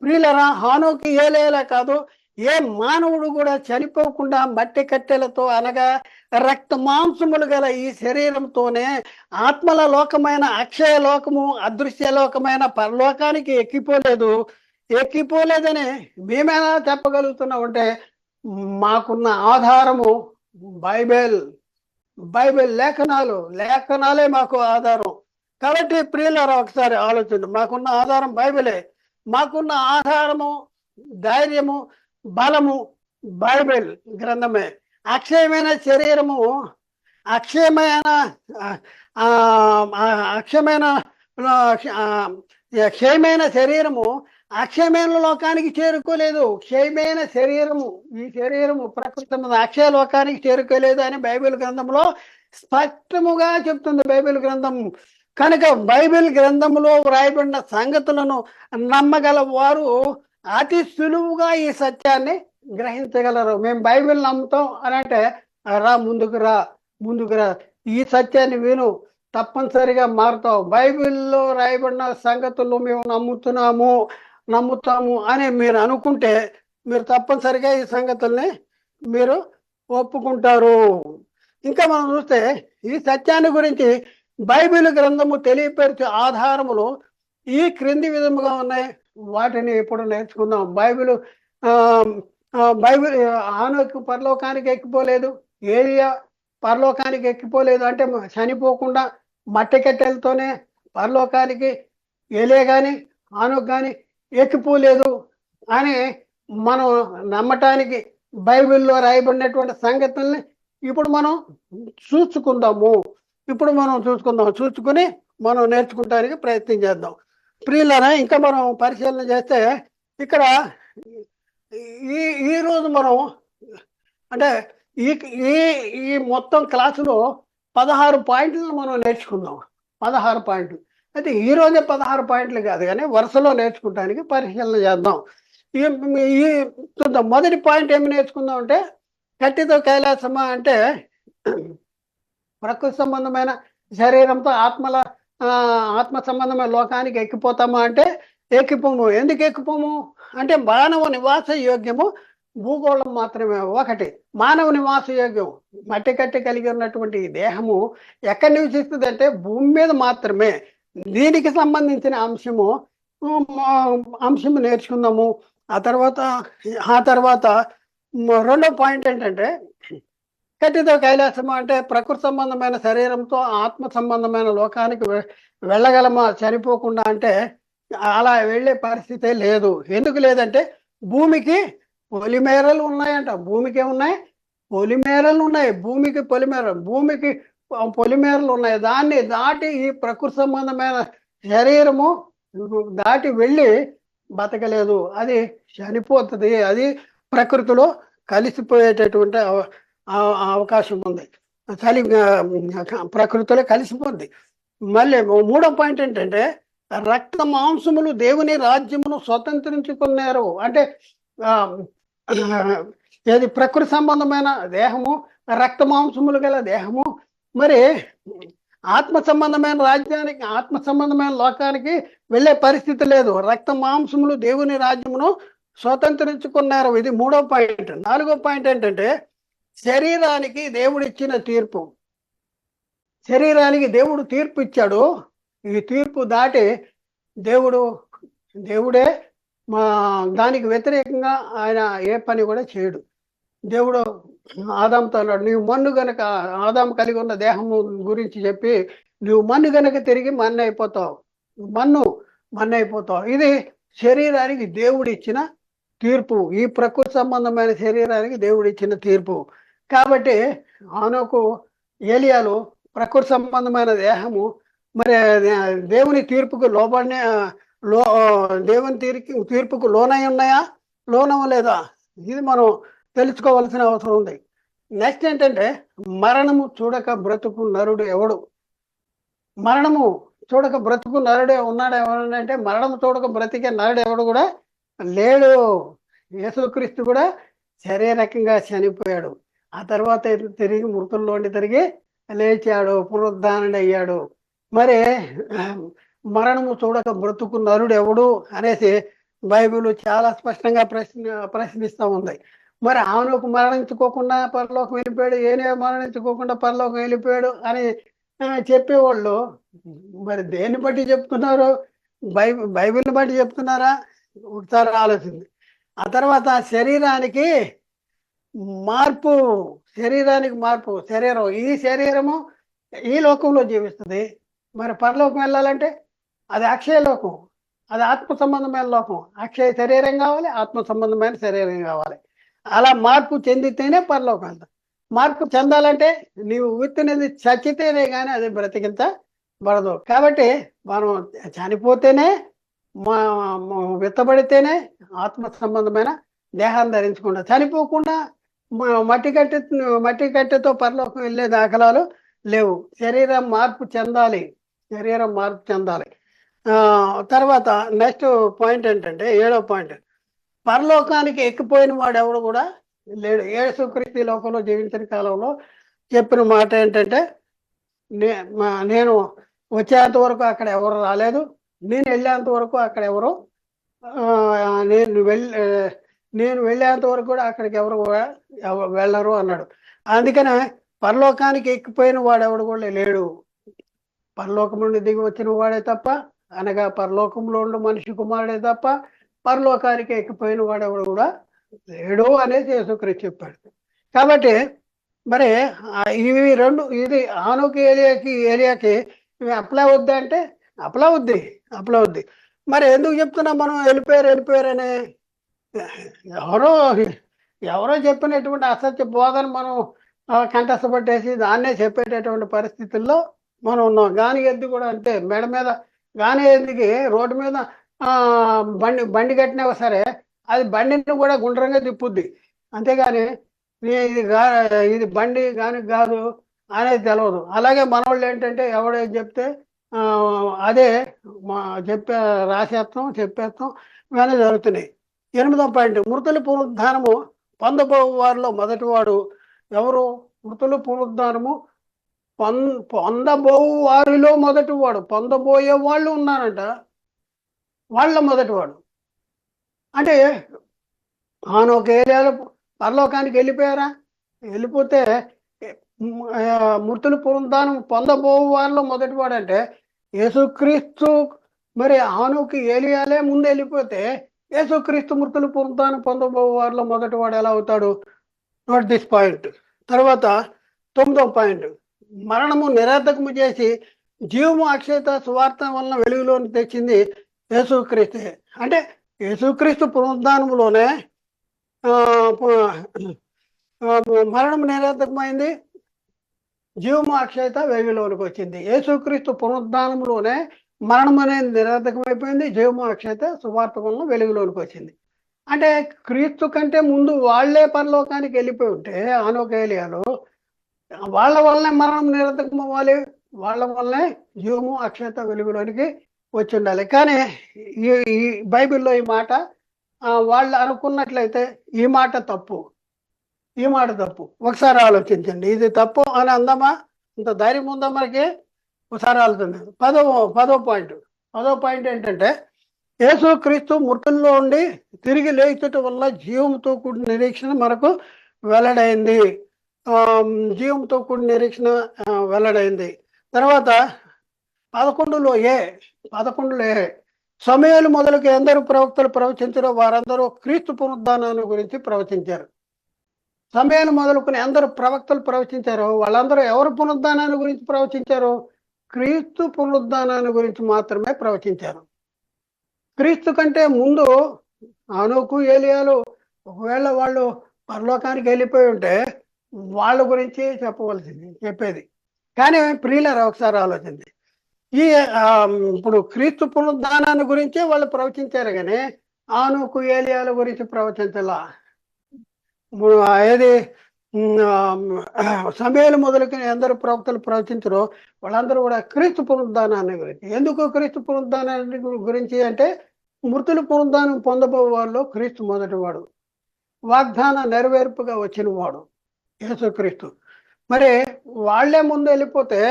ప్రియులరా, హానోకు ఏలేలా కాదు, ఏ మానవుడు కూడా చనిపోకుండా మట్టి కట్టెలతో అనగా రక్త మాంసములు గల ఈ శరీరంతోనే ఆత్మల లోకమైన అక్షయ లోకము, అదృశ్య లోకమైన పరలోకానికి ఎక్కిపోలేదని మేమేనా చెప్పగలుగుతున్నాం అంటే మాకున్న ఆధారము బైబిల్ లేఖనాలే మాకు ఆధారం. కాబట్టి ప్రియులారా, ఒకసారి ఆలోచించండి. మాకున్న ఆధారం బైబిలే. మాకున్న ఆధారము, ధైర్యము, బలము బైబిల్ గ్రంథమే. అక్షయమైన శరీరము, అక్షయమైన క్షయమైన శరీరము అక్షయమైన లోకానికి చేరుకోలేదు. క్షయమైన శరీరము, ఈ శరీరము ప్రకృతి అక్షయ లోకానికి చేరుకోలేదు అని బైబిల్ గ్రంథంలో స్పష్టముగా చెప్తుంది బైబిల్ గ్రంథం. కనుక బైబిల్ గ్రంథంలో వ్రాయబడిన సంగతులను నమ్మగల వారు అతి సులువుగా ఈ సత్యాన్ని గ్రహించగలరు. మేము బైబిల్ నమ్ముతాం అని అంటే ముందుకు రా, ఈ సత్యాన్ని విను, తప్పనిసరిగా మారుతావు. బైబిల్లో రాయబడిన సంగతులు మేము నమ్ముతాము అని మీరు అనుకుంటే మీరు తప్పనిసరిగా ఈ సంగతుల్ని మీరు ఒప్పుకుంటారు. ఇంకా మనం చూస్తే ఈ సత్యాన్ని గురించి బైబిల్ గ్రంథము తెలియపరిచే ఆధారములు ఈ క్రింది విధముగా ఉన్నాయి. వాటిని ఇప్పుడు నేర్చుకుందాం. బైబిల్ హానోకు పరలోకానికి ఎక్కిపోలేదు, ఏలియా పరలోకానికి ఎక్కిపోలేదు అంటే చనిపోకుండా మట్టి కట్టెలతోనే పరలోకానికి ఏలియా కానీ హానోకు కానీ ఎక్కిపోలేదు అని మనం నమ్మటానికి బైబిల్లో రాయబడినటువంటి సంగతుల్ని ఇప్పుడు మనం చూసుకుని మనం నేర్చుకుంటానికి ప్రయత్నం చేద్దాం. ప్రియులరా, ఇంకా మనం పరిశీలన చేస్తే ఇక్కడ ఈరోజు మనం అంటే ఈ మొత్తం క్లాసులో 16 పాయింట్లను మనం నేర్చుకుందాం. 16 పాయింట్లు అయితే ఈరోజే 16 పాయింట్లు కాదు, కానీ వరుసలో నేర్చుకుంటానికి పరిశీలన చేద్దాం. చూద్దాం. మొదటి పాయింట్ ఏమి నేర్చుకుందాం అంటే, కట్టితో కైలాసమా అంటే ప్రకృతి సంబంధమైన శరీరంతో ఆత్మ సంబంధమైన లోకానికి ఎక్కిపోతామా అంటే ఎక్కిపోము. ఎందుకు ఎక్కిపోము అంటే మానవ నివాస యోగ్యము భూగోళం మాత్రమే. ఒకటి, మానవ నివాస యోగ్యం మట్టి కట్టి కలిగి ఉన్నటువంటి ఈ దేహము ఎక్కడ నివసిస్తుంది అంటే భూమి మీద మాత్రమే. దీనికి సంబంధించిన అంశము నేర్చుకుందాము. ఆ తర్వాత రెండో పాయింట్ ఏంటంటే, కట్టితో కైలాసము అంటే ప్రకృతి సంబంధమైన శరీరంతో ఆత్మ సంబంధమైన లోకానికి వెళ్ళగలమా చనిపోకుండా అంటే అలా వెళ్ళే పరిస్థితే లేదు. ఎందుకు లేదంటే భూమికి పొలిమేరలు ఉన్నాయంట. భూమికి ఏమున్నాయి? పొలిమేరలు ఉన్నాయి. భూమికి పొలిమేరలు ఉన్నాయి. దాన్ని దాటి ఈ ప్రకృతి సంబంధమైన శరీరము దాటి వెళ్ళి బతకలేదు, అది చనిపోతుంది. అది ప్రకృతిలో కలిసిపోయేటటువంటి అవకాశం ఉంది. ప్రకృతిలో కలిసిపోద్ది. మళ్ళీ మూడో పాయింట్ ఏంటంటే, రక్త మాంసములు దేవుని రాజ్యమును స్వతంత్రించుకున్నారు అంటే ఏది ప్రకృతి సంబంధమైన దేహము, రక్త మాంసములు గల దేహము మరి ఆత్మ సంబంధమైన రాజ్యానికి, ఆత్మ సంబంధమైన లోకానికి వెళ్ళే పరిస్థితి లేదు. రక్త మాంసములు దేవుని రాజ్యమును స్వతంత్రించుకున్నారు. ఇది మూడో పాయింట్. నాలుగో పాయింట్ ఏంటంటే, శరీరానికి దేవుడిచ్చిన తీర్పు. శరీరానికి దేవుడు తీర్పు ఇచ్చాడు. ఈ తీర్పు దాటి దేవుడే దానికి వ్యతిరేకంగా ఆయన ఏ పని కూడా చేయడు. దేవుడు ఆదాముతో అన్నాడు, నీవు మన్ను గనక, ఆదాము కలిగి ఉన్న దేహము గురించి చెప్పి, నువ్వు మన్ను గనక తిరిగి మన్ను అయిపోతావు. ఇది శరీరానికి దేవుడు ఇచ్చిన తీర్పు. ఈ ప్రకృతి సంబంధమైన శరీరానికి దేవుడు ఇచ్చిన తీర్పు. కాబట్టి హానోకు ఏలియాలు ప్రకృతి సంబంధమైన దేహము మరి దేవుని తీర్పుకు లో దేవుని తీర్పుకు లోనై ఉన్నాయా, లోనవ్వలేదా? ఇది మనం తెలుసుకోవాల్సిన అవసరం ఉంది. నెక్స్ట్ ఏంటంటే, మరణము చూడక బ్రతుకు నరుడు ఎవడు? మరణము చూడక బ్రతుకు నరుడే ఉన్నాడు ఎవరంటే, మరణము చూడక బ్రతికే నరుడు ఎవడు కూడా లేడు. యేసుక్రీస్తు కూడా శారీరకంగా చనిపోయాడు. ఆ తర్వాత తిరిగి మృతుల్లోండి తిరిగి లేచాడు, పునరుద్ధానుడు అయ్యాడు. మరి మరణము చూడక బ్రతుకు నరుడు ఎవడు అనేసి బైబిల్ చాలా స్పష్టంగా ప్రశ్నిస్తూ ఉంది. మరి ఆమెకు మరణించుకోకుండా పరలోకం వెళ్ళిపోయాడు, ఏనే మరణించుకోకుండా పరలోకం వెళ్ళిపోయాడు అని చెప్పేవాళ్ళు మరి దేన్ని బట్టి చెప్తున్నారు? బైబిల్ని బట్టి చెప్తున్నారా? ఒకసారి ఆలోచింది. ఆ తర్వాత శరీరానికి మార్పు, శరీరం ఈ శరీరము ఈ లోకంలో జీవిస్తుంది. మరి పరలోకం వెళ్ళాలంటే అది అక్షయ లోకం, అది ఆత్మ సంబంధమైన లోకం. అక్షయ శరీరం కావాలి, ఆత్మ సంబంధమైన శరీరం కావాలి. అలా మార్పు చెందితేనే పరలోకం వెళ్తాం. మార్పు చెందాలంటే నీవు విత్తినది చచ్చితేనే కానీ అది బ్రతికించబడదు. కాబట్టి మనం చనిపోతేనే, విత్తబడితేనే ఆత్మ సంబంధమైన దేహాన్ని ధరించకుండా, చనిపోకుండా మట్టి కట్టెతో పరలోకం వెళ్ళే దాఖలాలు లేవు. శరీరం మార్పు చెందాలి. తర్వాత నెక్స్ట్ పాయింట్ ఏంటంటే, 7వ పాయింట్, పరలోకానికి ఎక్కిపోయిన వాడు ఎవడు కూడా లేడు. యేసుక్రీస్తు లోకంలో జీవించిన కాలంలో చెప్పిన మాట ఏంటంటే, నేను వచ్చేంత వరకు అక్కడ ఎవరు రాలేదు, నేను వెళ్ళేంత వరకు అక్కడ ఎవరు నేను వెళ్ళేంత వరకు కూడా అక్కడికి ఎవరు వెళ్ళరు అన్నాడు. అందుకనే పరలోకానికి ఎక్కిపోయిన వాడు ఎవడు కూడా లేడు. పరలోకం నుండి దిగి వచ్చిన వాడే తప్ప, అనగా పరలోకంలో ఉండు మనిషి కుమారుడే తప్ప పరలోకానికి ఎక్కిపోయిన వాడు ఎవడు కూడా లేడు అనేది యేసుక్రీస్తు చెప్పాడు. కాబట్టి మరి ఇవి రెండు, ఇది ఆనుకి ఏలియాకి ఇవి అప్లై అవుద్ది అంటే అప్లై అవుద్ది. మరి ఎందుకు చెప్తున్నా మనం వెళ్ళిపోయారని? ఎవరో చెప్పినటువంటి అసత్య బోధన మనం కంఠస్థపట్టేసి దాన్నే చెప్పేటటువంటి పరిస్థితుల్లో మనం ఉన్నాం. గాని ఎద్దు కూడా అంతే, మెడ మీద గాని ఎద్దుకి రోడ్డు మీద బండి కట్టినా సరే అది బండిని కూడా గుండ్రంగా తిప్పుద్ది, అంతేగాని ఇది బండి కానీ కాదు అనేది తెలియదు. అలాగే మనవాళ్ళు ఏంటంటే ఎవడేది చెప్తే అదే చెప్పేస్తాం ఇవన్నీ జరుగుతున్నాయి. 8వ పాయింట్, మృతుల పునరుద్ధానము పొందబో వారిలో మొదటివాడు ఎవరు? మృతుల పునరుద్ధానము పొందబో వారిలో మొదటివాడు, పొందబోయే వాళ్ళు ఉన్నారంట, వాళ్ళ మొదటివాడు. అంటే ఒక ఏరియాలో పరలోకానికి వెళ్ళిపోయారా? వెళ్ళిపోతే మృతుల పునరుద్ధానం పొందబో వారిలో మొదటివాడు అంటే యేసుక్రీస్తు. మరి ఆనుకి ఏలియాలే ముందు వెళ్ళిపోతే యేసుక్రీస్తు మృతుల పునరుద్ధానం పొందబో వారిలో మొదటివాడు ఎలా అవుతాడు? Note this point. తర్వాత 9వ పాయింట్, మరణము నిరర్ధకము చేసి జీవము అక్షయత సువార్త వలన వెలుగులోని తెచ్చింది యేసుక్రీస్తే. అంటే యేసుక్రీస్తు పునరుద్ధానములోనే మరణం నిరర్ధకమైంది, జీవము అక్షయత వెలుగులోనికి వచ్చింది. యేసుక్రీస్తు పునరుద్ధానంలోనే మరణం అనేది నిరర్ధకమైపోయింది, జీవము అక్షయత సువార్త వలన వెలుగులోనికి వచ్చింది. అంటే క్రీస్తు కంటే ముందు వాళ్లే పరలోకానికి వెళ్ళిపోయి ఉంటే ఆనోక ఏలియాలో వాళ్ళ వల్లనే మరణం నిరర్ధకం అవ్వాలి, వాళ్ళ వల్లనే జీవము అక్షయత వెలుగులోనికి వచ్చి ఉండాలి. కానీ ఈ బైబిల్లో ఈ మాట వాళ్ళు అనుకున్నట్లయితే ఈ మాట తప్పు. ఒకసారి ఆలోచించండి, ఇది తప్పు అని అందామా? ఇంత ధైర్యం ఉందా మనకి? ఒకసారి ఆలోచించండి. 10వ పాయింట్ ఏంటంటే, యేసుక్రీస్తు మృతుల్లో ఉండి తిరిగి లేచుట వల్ల జీవంతో కూడిన నిరీక్షణ మనకు వెల్లడైంది. తర్వాత 11లో సమయాలు మొదలుకు ఎందరు ప్రవక్తలు ప్రవచించారో వారందరూ క్రీస్తు పునరుద్ధానాన్ని గురించి ప్రవచించారు. సమయాలు మొదలుకుని ఎందరు ప్రవక్తలు ప్రవచించారో వాళ్ళందరూ ఎవరు పునరుద్ధానాన్ని గురించి ప్రవచించారు? క్రీస్తు పునరుద్ధానాన్ని గురించి మాత్రమే ప్రవచించారు. క్రీస్తు కంటే ముందు ఆనోకు ఏలియాలు ఒకవేళ వాళ్ళు పరలోకానికి వెళ్ళిపోయి ఉంటే వాళ్ళ గురించి చెప్పేది. కానీ ప్రియులారా ఒకసారి ఆలోచించి, ఈ ఇప్పుడు క్రీస్తు పునరుద్ధానాన్ని గురించే వాళ్ళు ప్రవచించారు కానీ ఆనోకు ఏలియాల గురించి ప్రవచించాల. ఇప్పుడు ఏది సమయాలు మొదలుకొని ఎందరు ప్రవక్తలు ప్రవచించరో వాళ్ళందరూ కూడా క్రీస్తు పునరుద్ధానాన్ని గురించి. ఎందుకు క్రీస్తు పునరుద్ధానాన్ని గురించి అంటే మృతులు పునరుద్ధానం పొందబో వాళ్ళు క్రీస్తు మొదటివాడు, వాగ్దాన నెరవేర్పుగా వచ్చిన వాడు యేసుక్రీస్తు. మరి వాళ్లే ముందు వెళ్ళిపోతే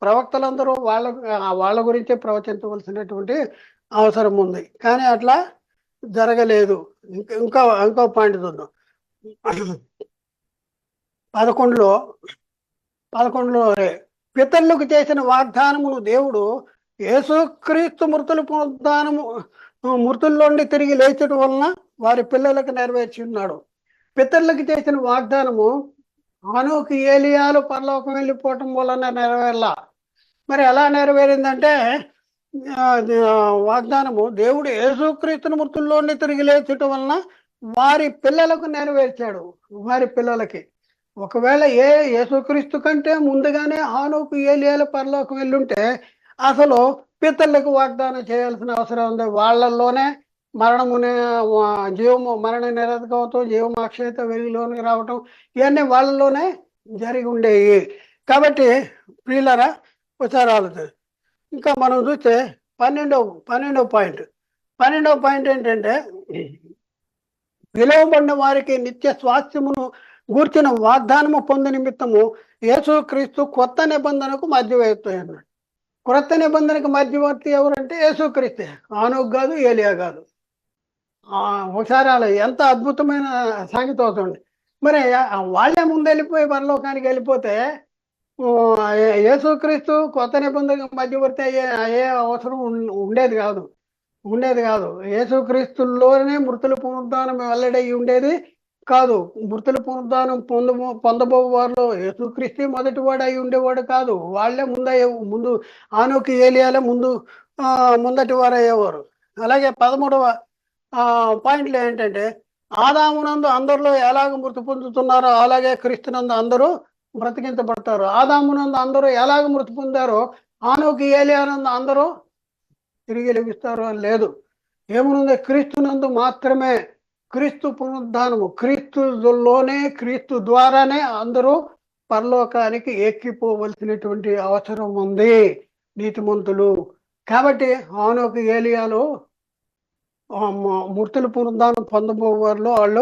ప్రవక్తలందరూ వాళ్ళ గురించే ప్రవచించవలసినటువంటి అవసరం ఉంది. కానీ అట్లా జరగలేదు. ఇంకా ఇంకో పాయింట్ చూద్దాం. 11లో పితరులకు చేసిన వాగ్దానమును దేవుడు యేసుక్రీస్తు మృతుల్లోండి తిరిగి లేచడం వలన వారి పిల్లలకు నెరవేర్చి ఉన్నాడు. పితరులకు చేసిన వాగ్దానము ఆనోకు ఏలియాలు పరలోకం వెళ్ళిపోవటం వలన నెరవేరలా. మరి ఎలా నెరవేరిందంటే వాగ్దానము దేవుడు యేసుక్రీస్తుని మృతుల్లోండి తిరిగి లేచటం వలన వారి పిల్లలకు నెరవేర్చాడు. వారి పిల్లలకి ఒకవేళ యేసుక్రీస్తు కంటే ముందుగానే ఆనోకు ఏలియాల పరలోకం వెళ్ళుంటే అసలు పితరులకు వాగ్దానం చేయాల్సిన అవసరం ఉంది. వాళ్ళల్లోనే మరణమునే జీవము, మరణ నిరోధకం అవటం, జీవము అక్షయత వెలుగులోనికి రావటం, ఇవన్నీ వాళ్ళలోనే జరిగి ఉండేవి. కాబట్టి ప్రియులరా ఒకసారి ఆలోచన. ఇంకా మనం చూస్తే 12వ పాయింట్ ఏంటంటే పిలువబడిన వారికి నిత్య స్వాస్థ్యమును గూర్చిన వాగ్దానము పొంది నిమిత్తము యేసుక్రీస్తు కొత్త నిబంధనకు మధ్యవర్తి అన్నాడు. క్రొత్త నిబంధనకు మధ్యవర్తి ఎవరంటే యేసుక్రీస్తే, ఆనోకు కాదు, ఏలియా కాదు. ఒకసారి అలా ఎంత అద్భుతమైన సంగతి అవుతుంది. మరి వాళ్ళే ముందు వెళ్ళిపోయి పరలోకానికి వెళ్ళిపోతే యేసుక్రీస్తు కొత్త నిబంధనకు మధ్యవర్తి అయ్యే అవసరం ఉండేది కాదు. యేసుక్రీస్తుల్లోనే మృతుల పునరుద్ధానం వెల్లడై ఉండేది కాదు. మృతుల పునరుద్ధానం పొందబో వారిలో యేసుక్రీస్తు మొదటి వాడు అయి ఉండేవాడు కాదు. వాళ్ళే ముందు ఆనోకు ఏలియాలే ముందటి వారు అయ్యేవారు. అలాగే 13వ పాయింట్లు ఏంటంటే ఆదామునందు అందరిలో ఎలాగ మృతి పొందుతున్నారో అలాగే క్రీస్తునందు అందరూ బ్రతికించబడతారు. ఆదామునందు అందరూ ఎలాగ మృతి పొందారో ఆనోకు ఏలియానందు అందరూ తిరిగి లభిస్తారు అని లేదు. ఏముంది? క్రీస్తునందు మాత్రమే క్రీస్తు పునరుద్ధానము, క్రీస్తులోనే, క్రీస్తు ద్వారానే అందరూ పరలోకానికి ఎక్కిపోవలసినటువంటి అవసరం ఉంది నీతిమంతులు. కాబట్టి ఆనోకు ఏలియాలు మృతుల పునరుద్ధానం పొందబోవారిలో వాళ్ళు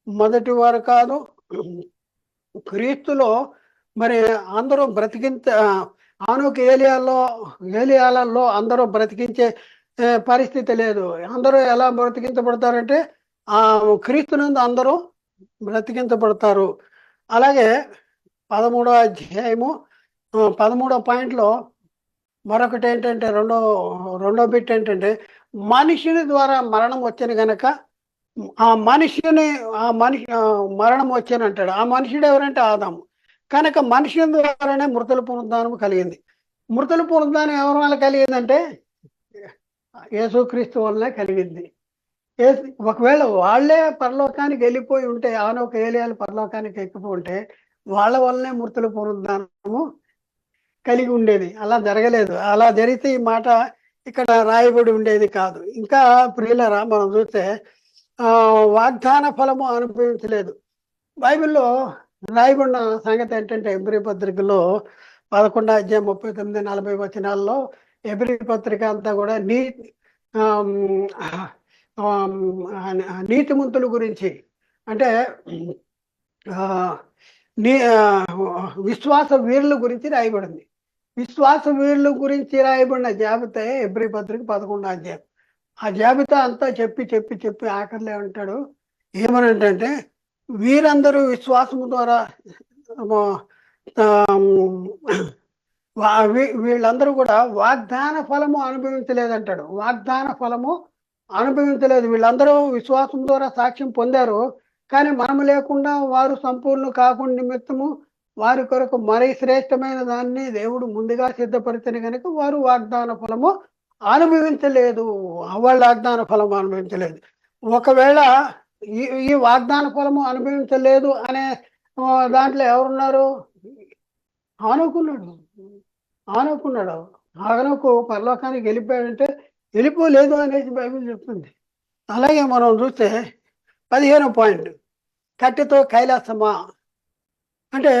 మొదటి వారు కాదు. క్రీస్తులో మరి అందరూ ఆనోకు ఏలియాలలో అందరూ బ్రతికించే పరిస్థితి లేదు. అందరూ ఎలా బ్రతికించబడతారంటే క్రీస్తునందు అందరూ బ్రతికించబడతారు. అలాగే 13వ అధ్యాయము 13వ పాయింట్లో మరొకటి ఏంటంటే రెండో బిట్ ఏంటంటే మనిషిని ద్వారా మరణం వచ్చిన గనక మరణం వచ్చాను అంటాడు. ఆ మనుషుడు ఎవరంటే ఆదాము. కనుక మనుషుని ద్వారానే మృతుల పునరుద్ధానం కలిగింది. మృతుల పునరుద్ధానం ఎవరి వల్ల కలిగిందంటే యేసుక్రీస్తు వల్లనే కలిగింది. ఒకవేళ వాళ్ళే పరలోకానికి వెళ్ళిపోయి ఉంటే, ఆనోకు ఏలియాలు పరలోకానికి ఎక్కిపోయి ఉంటే వాళ్ళ వల్లనే మృతుల పునరుద్ధానము కలిగి ఉండేది. అలా జరగలేదు. అలా జరిగితే ఈ మాట ఇక్కడ రాయబడి ఉండేది కాదు. ఇంకా ప్రియులరా మనం చూస్తే వాగ్దాన ఫలము అనుభవించలేదు. బైబిల్లో రాయబడిన సంగతి ఏంటంటే ఎబ్రీ పత్రికలో 11వ అధ్యాయం 39-40 వచనాల్లో ఎబ్రీ పత్రిక అంతా కూడా నీతిమంతుల గురించి అంటే విశ్వాస వీరుల గురించి రాయబడింది. విశ్వాస వీరుల గురించి రాయబడిన జాబితా ఎబ్రీ పత్రిక 11వ అధ్యాయం. ఆ జాబితా అంతా చెప్పి ఆఖరిలో ఉంటాడు ఏమనంటే వీరందరూ విశ్వాసము ద్వారా వీళ్ళందరూ కూడా వాగ్దాన ఫలము అనుభవించలేదంటాడు. వాగ్దాన ఫలము అనుభవించలేదు. వీళ్ళందరూ విశ్వాసం ద్వారా సాక్ష్యం పొందారు. కానీ మనము లేకుండా వారు సంపూర్ణ కాకుండా నిమిత్తము వారి కొరకు మరీ శ్రేష్టమైన దాన్ని దేవుడు ముందుగా సిద్ధపరిచిన కనుక వారు వాగ్దాన ఫలము అనుభవించలేదు. వాళ్ళు వాగ్దాన ఫలము అనుభవించలేదు. ఒకవేళ ఈ వాగ్దాన ఫలము అనుభవించలేదు అనే దాంట్లో ఎవరున్నారు? ఆనుకున్నాడు. హానోకు పరలోకానికి వెళ్ళిపోయాడంటే వెళ్ళిపోలేదు అనేసి బైబిల్ చెప్తుంది. అలాగే మనం చూస్తే 15వ పాయింట్, కట్టెతో కైలాసమా అంటే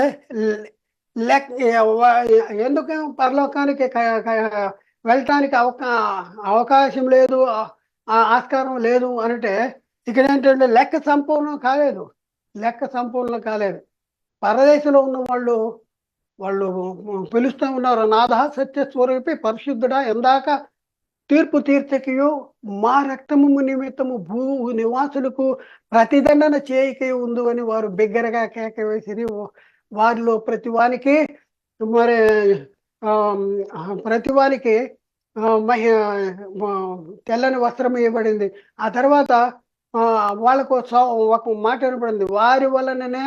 లెక్ ఎందుకు పరలోకానికి వెళ్ళటానికి అవకాశం లేదు, ఆస్కారం లేదు అంటే ఇక్కడ ఏంటంటే లెక్క సంపూర్ణం కాలేదు. లెక్క సంపూర్ణం కాలేదు. పరదేశంలో ఉన్న వాళ్ళు పిలుస్తూ ఉన్నారు, నాథ సత్య స్వరూపి పరిశుద్ధుడా, ఎందాక తీర్పు తీర్చకయు మా రక్తము నిమిత్తము భూ నివాసులకు ప్రతిదండన చేయకయు ఉందు అని వారు బిగ్గరగా కేక వేసిరి. వారిలో ప్రతివానికి మరి ప్రతివానికి తెల్లని వస్త్రం ఇవ్వబడింది. ఆ తర్వాత వాళ్ళకు ఒక మాట వినబడింది, వారి వలననే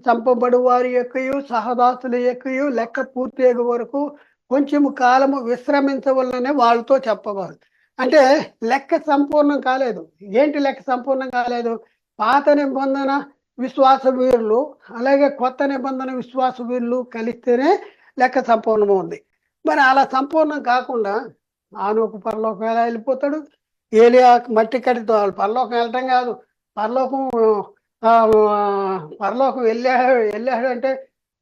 చంపబడు వారి యొక్కయు సహదాసుల యొక్కయు లెక్క పూర్తి అయ్యే వరకు కొంచెము కాలము విశ్రమించవలననే వాళ్ళతో చెప్పవాలి. అంటే లెక్క సంపూర్ణం కాలేదు. ఏంటి లెక్క సంపూర్ణం కాలేదు? పాత నిబంధన విశ్వాస వీరులు అలాగే కొత్త నిబంధన విశ్వాస వీరులు కలిస్తేనే లెక్క సంపూర్ణం ఉంది. మరి అలా సంపూర్ణం కాకుండా ఆనోకు పరలోకం ఎలా వెళ్ళిపోతాడు? ఏలియా మట్టి కట్టితో పరలోకం వెళ్ళటం కాదు, పరలోకం పరలోకం వెళ్ళాడు అంటే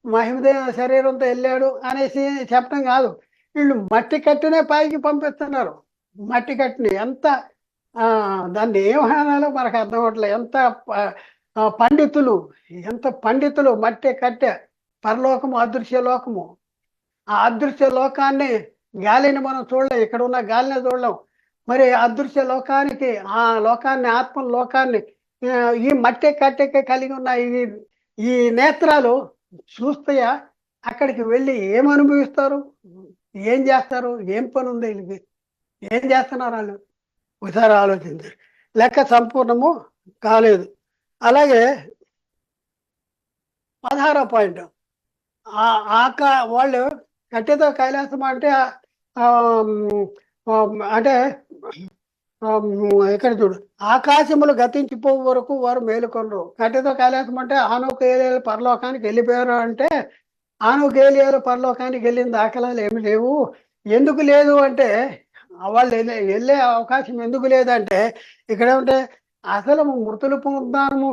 మహిమదేవ శరీరంతో వెళ్ళాడు అనేసి చెప్పడం కాదు. వీళ్ళు మట్టి కట్టినే పైకి పంపిస్తున్నారు. మట్టి కట్టిని ఎంత దాన్ని ఏమనాలో మనకు అర్థం అవ్వట్లేదు. ఎంత పండితులు మట్టి కట్టె పరలోకము అదృశ్య లోకము. ఆ అదృశ్య లోకాన్ని గాలిని మనం చూడలేం, ఇక్కడ ఉన్న గాలిని చూడలేం. మరి అదృశ్య లోకానికి ఆ లోకాన్ని ఆత్మ లోకాన్ని ఈ మట్టి కట్టెకి కలిగి ఉన్న ఈ నేత్రాలు చూస్తాయా? అక్కడికి వెళ్ళి ఏం అనుభవిస్తారు, ఏం చేస్తారు, ఏం పని ఉంది వీళ్ళకి, ఏం చేస్తున్నారు వాళ్ళు? ఒకసారి ఆలోచించారు. లెక్క సంపూర్ణము కాలేదు. అలాగే 16వ పాయింట్, వాళ్ళు కట్టెతో కైలాసం అంటే అంటే ఇక్కడ చూడు, ఆకాశములు గతించిపో వరకు వారు మేలుకొనరు. కట్టెతో కైలాసం అంటే ఆనోకు ఏలియాలు పరలోకానికి వెళ్ళిపోయారు అంటే ఆనోకు ఏలియాలు పరలోకానికి వెళ్ళిన దాఖలాలు ఏమి లేవు. ఎందుకు లేదు అంటే వాళ్ళు వెళ్ళే అవకాశం ఎందుకు లేదంటే ఇక్కడ ఏమంటే అసలు మృతుల పునరుద్ధానము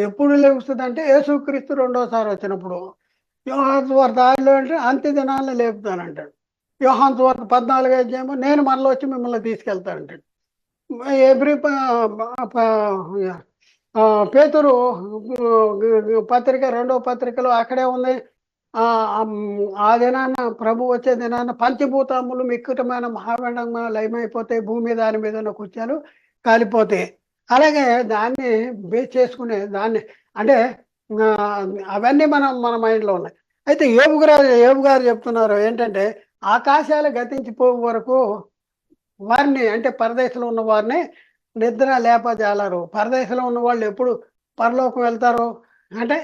ఎప్పుడు లేస్తుంది అంటే యేసుక్రీస్తు రెండోసారి వచ్చినప్పుడు. యోహాను సువార్త 6లో అంటే అంత్య దినాలను లేపుతానంటాడు. యోహాను సువార్త 14 నేను మనలో వచ్చి మిమ్మల్ని తీసుకెళ్తానంటాడు. పేతురు పత్రిక 2వ పత్రికలో అక్కడే ఉంది, ఆ దినాన్న ప్రభు వచ్చే దినాన్న పంచభూతములు మిక్కుటమైన మహావేండంగా లయమైపోతాయి, భూమి దాని మీద ఉన్న కుర్చీలు కాలిపోతాయి. అలాగే దాన్ని బేస్ చేసుకునే దాన్ని అంటే అవన్నీ మన మైండ్లో ఉన్నాయి. అయితే యోబు గారు చెప్తున్నారు ఏంటంటే ఆకాశాలు గతించిపో వరకు వారిని అంటే పరదేశంలో ఉన్న వారిని నిద్ర లేపజాలరు. పరదేశంలో ఉన్న వాళ్ళు ఎప్పుడు పరలోకం వెళ్తారు అంటే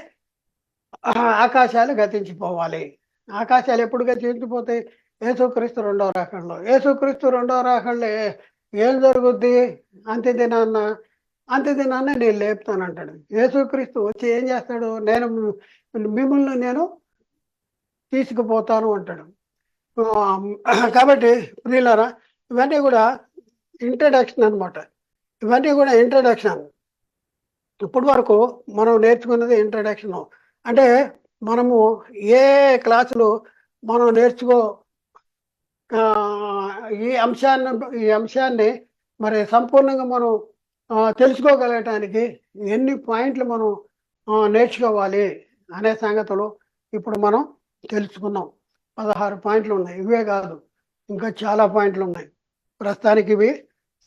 ఆకాశాలు గతించిపోవాలి. ఆకాశాలు ఎప్పుడు గతించిపోతాయి? యేసుక్రీస్తు 2వ రాకడలో. యేసుక్రీస్తు 2వ రాకడలో ఏం జరుగుద్ది? అంత్యదినాన్న నేను లేపుతానంటాడు. యేసుక్రీస్తు వచ్చి ఏం చేస్తాడు? మిమ్మల్ని నేను తీసుకుపోతాను అంటాడు. కాబట్టి ప్రియులారా, ఇవన్నీ కూడా ఇంట్రడక్షన్ అనమాట. ఇవన్నీ కూడా ఇంట్రడక్షన్. ఇప్పటి వరకు మనం నేర్చుకున్నది ఇంట్రడక్షన్. అంటే మనము ఏ క్లాసులు మనం ఈ అంశాన్ని మరి సంపూర్ణంగా మనం తెలుసుకోగలగటానికి ఎన్ని పాయింట్లు మనం నేర్చుకోవాలి అనే సంగతులు ఇప్పుడు మనం తెలుసుకున్నాం. 16 పాయింట్లు ఉన్నాయి. ఇవే కాదు, ఇంకా చాలా పాయింట్లు ఉన్నాయి. ప్రస్తుతానికి ఇవి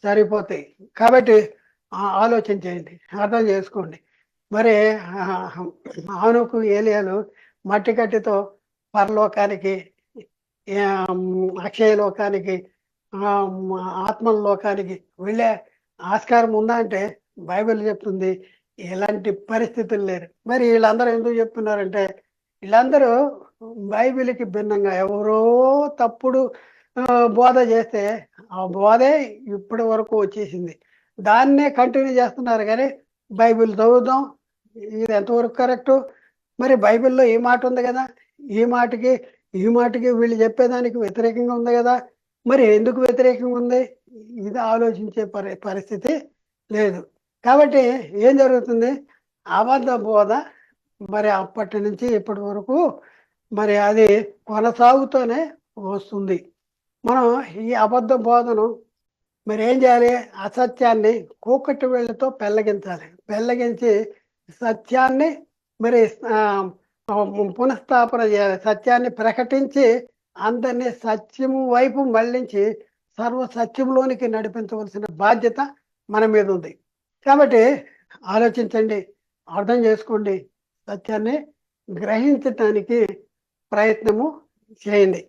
సరిపోతాయి. కాబట్టి ఆలోచన చేయండి, అర్థం చేసుకోండి. మరి ఆనోకు ఏలియాలు మట్టి కట్టితో పరలోకానికి, అక్షయ లోకానికి, ఆత్మల లోకానికి వెళ్ళే ఆస్కారం ఉందా అంటే బైబిల్ చెప్తుంది ఎలాంటి పరిస్థితులు లేరు. మరి వీళ్ళందరూ ఎందుకు చెప్తున్నారంటే వీళ్ళందరూ బైబిల్కి భిన్నంగా ఎవరో తప్పుడు బోధ చేస్తే ఆ బోధే ఇప్పటి వరకు వచ్చేసింది, దాన్నే కంటిన్యూ చేస్తున్నారు. కానీ బైబిల్ చదువుదాం, ఇది ఎంతవరకు కరెక్టు? మరి బైబిల్లో ఈ మాట ఉంది కదా, ఈ మాటకి ఈ మాటకి వీళ్ళు చెప్పేదానికి వ్యతిరేకంగా ఉంది కదా, మరి ఎందుకు వ్యతిరేకంగా ఉంది? ఇది ఆలోచించే పరిస్థితి లేదు. కాబట్టి ఏం జరుగుతుంది? అబద్ధ బోధ మరి అప్పటి నుంచి ఇప్పటి వరకు మరి అది కొనసాగుతూనే వస్తుంది. మనం ఈ అబద్ధ బోధను మరి ఏం చేయాలి? అసత్యాన్ని కూకటి వేళ్ళతో పెళ్ళగించాలి. పెళ్ళగించి సత్యాన్ని మరి పునఃస్థాపన చేయాలి. సత్యాన్ని ప్రకటించి అందరినీ సత్యము వైపు మళ్ళించి సర్వ సత్యంలోనికి నడిపించవలసిన బాధ్యత మన మీద ఉంది. కాబట్టి ఆలోచించండి, అర్థం చేసుకోండి, సత్యాన్ని గ్రహించటానికి ప్రయత్నము చేయండి.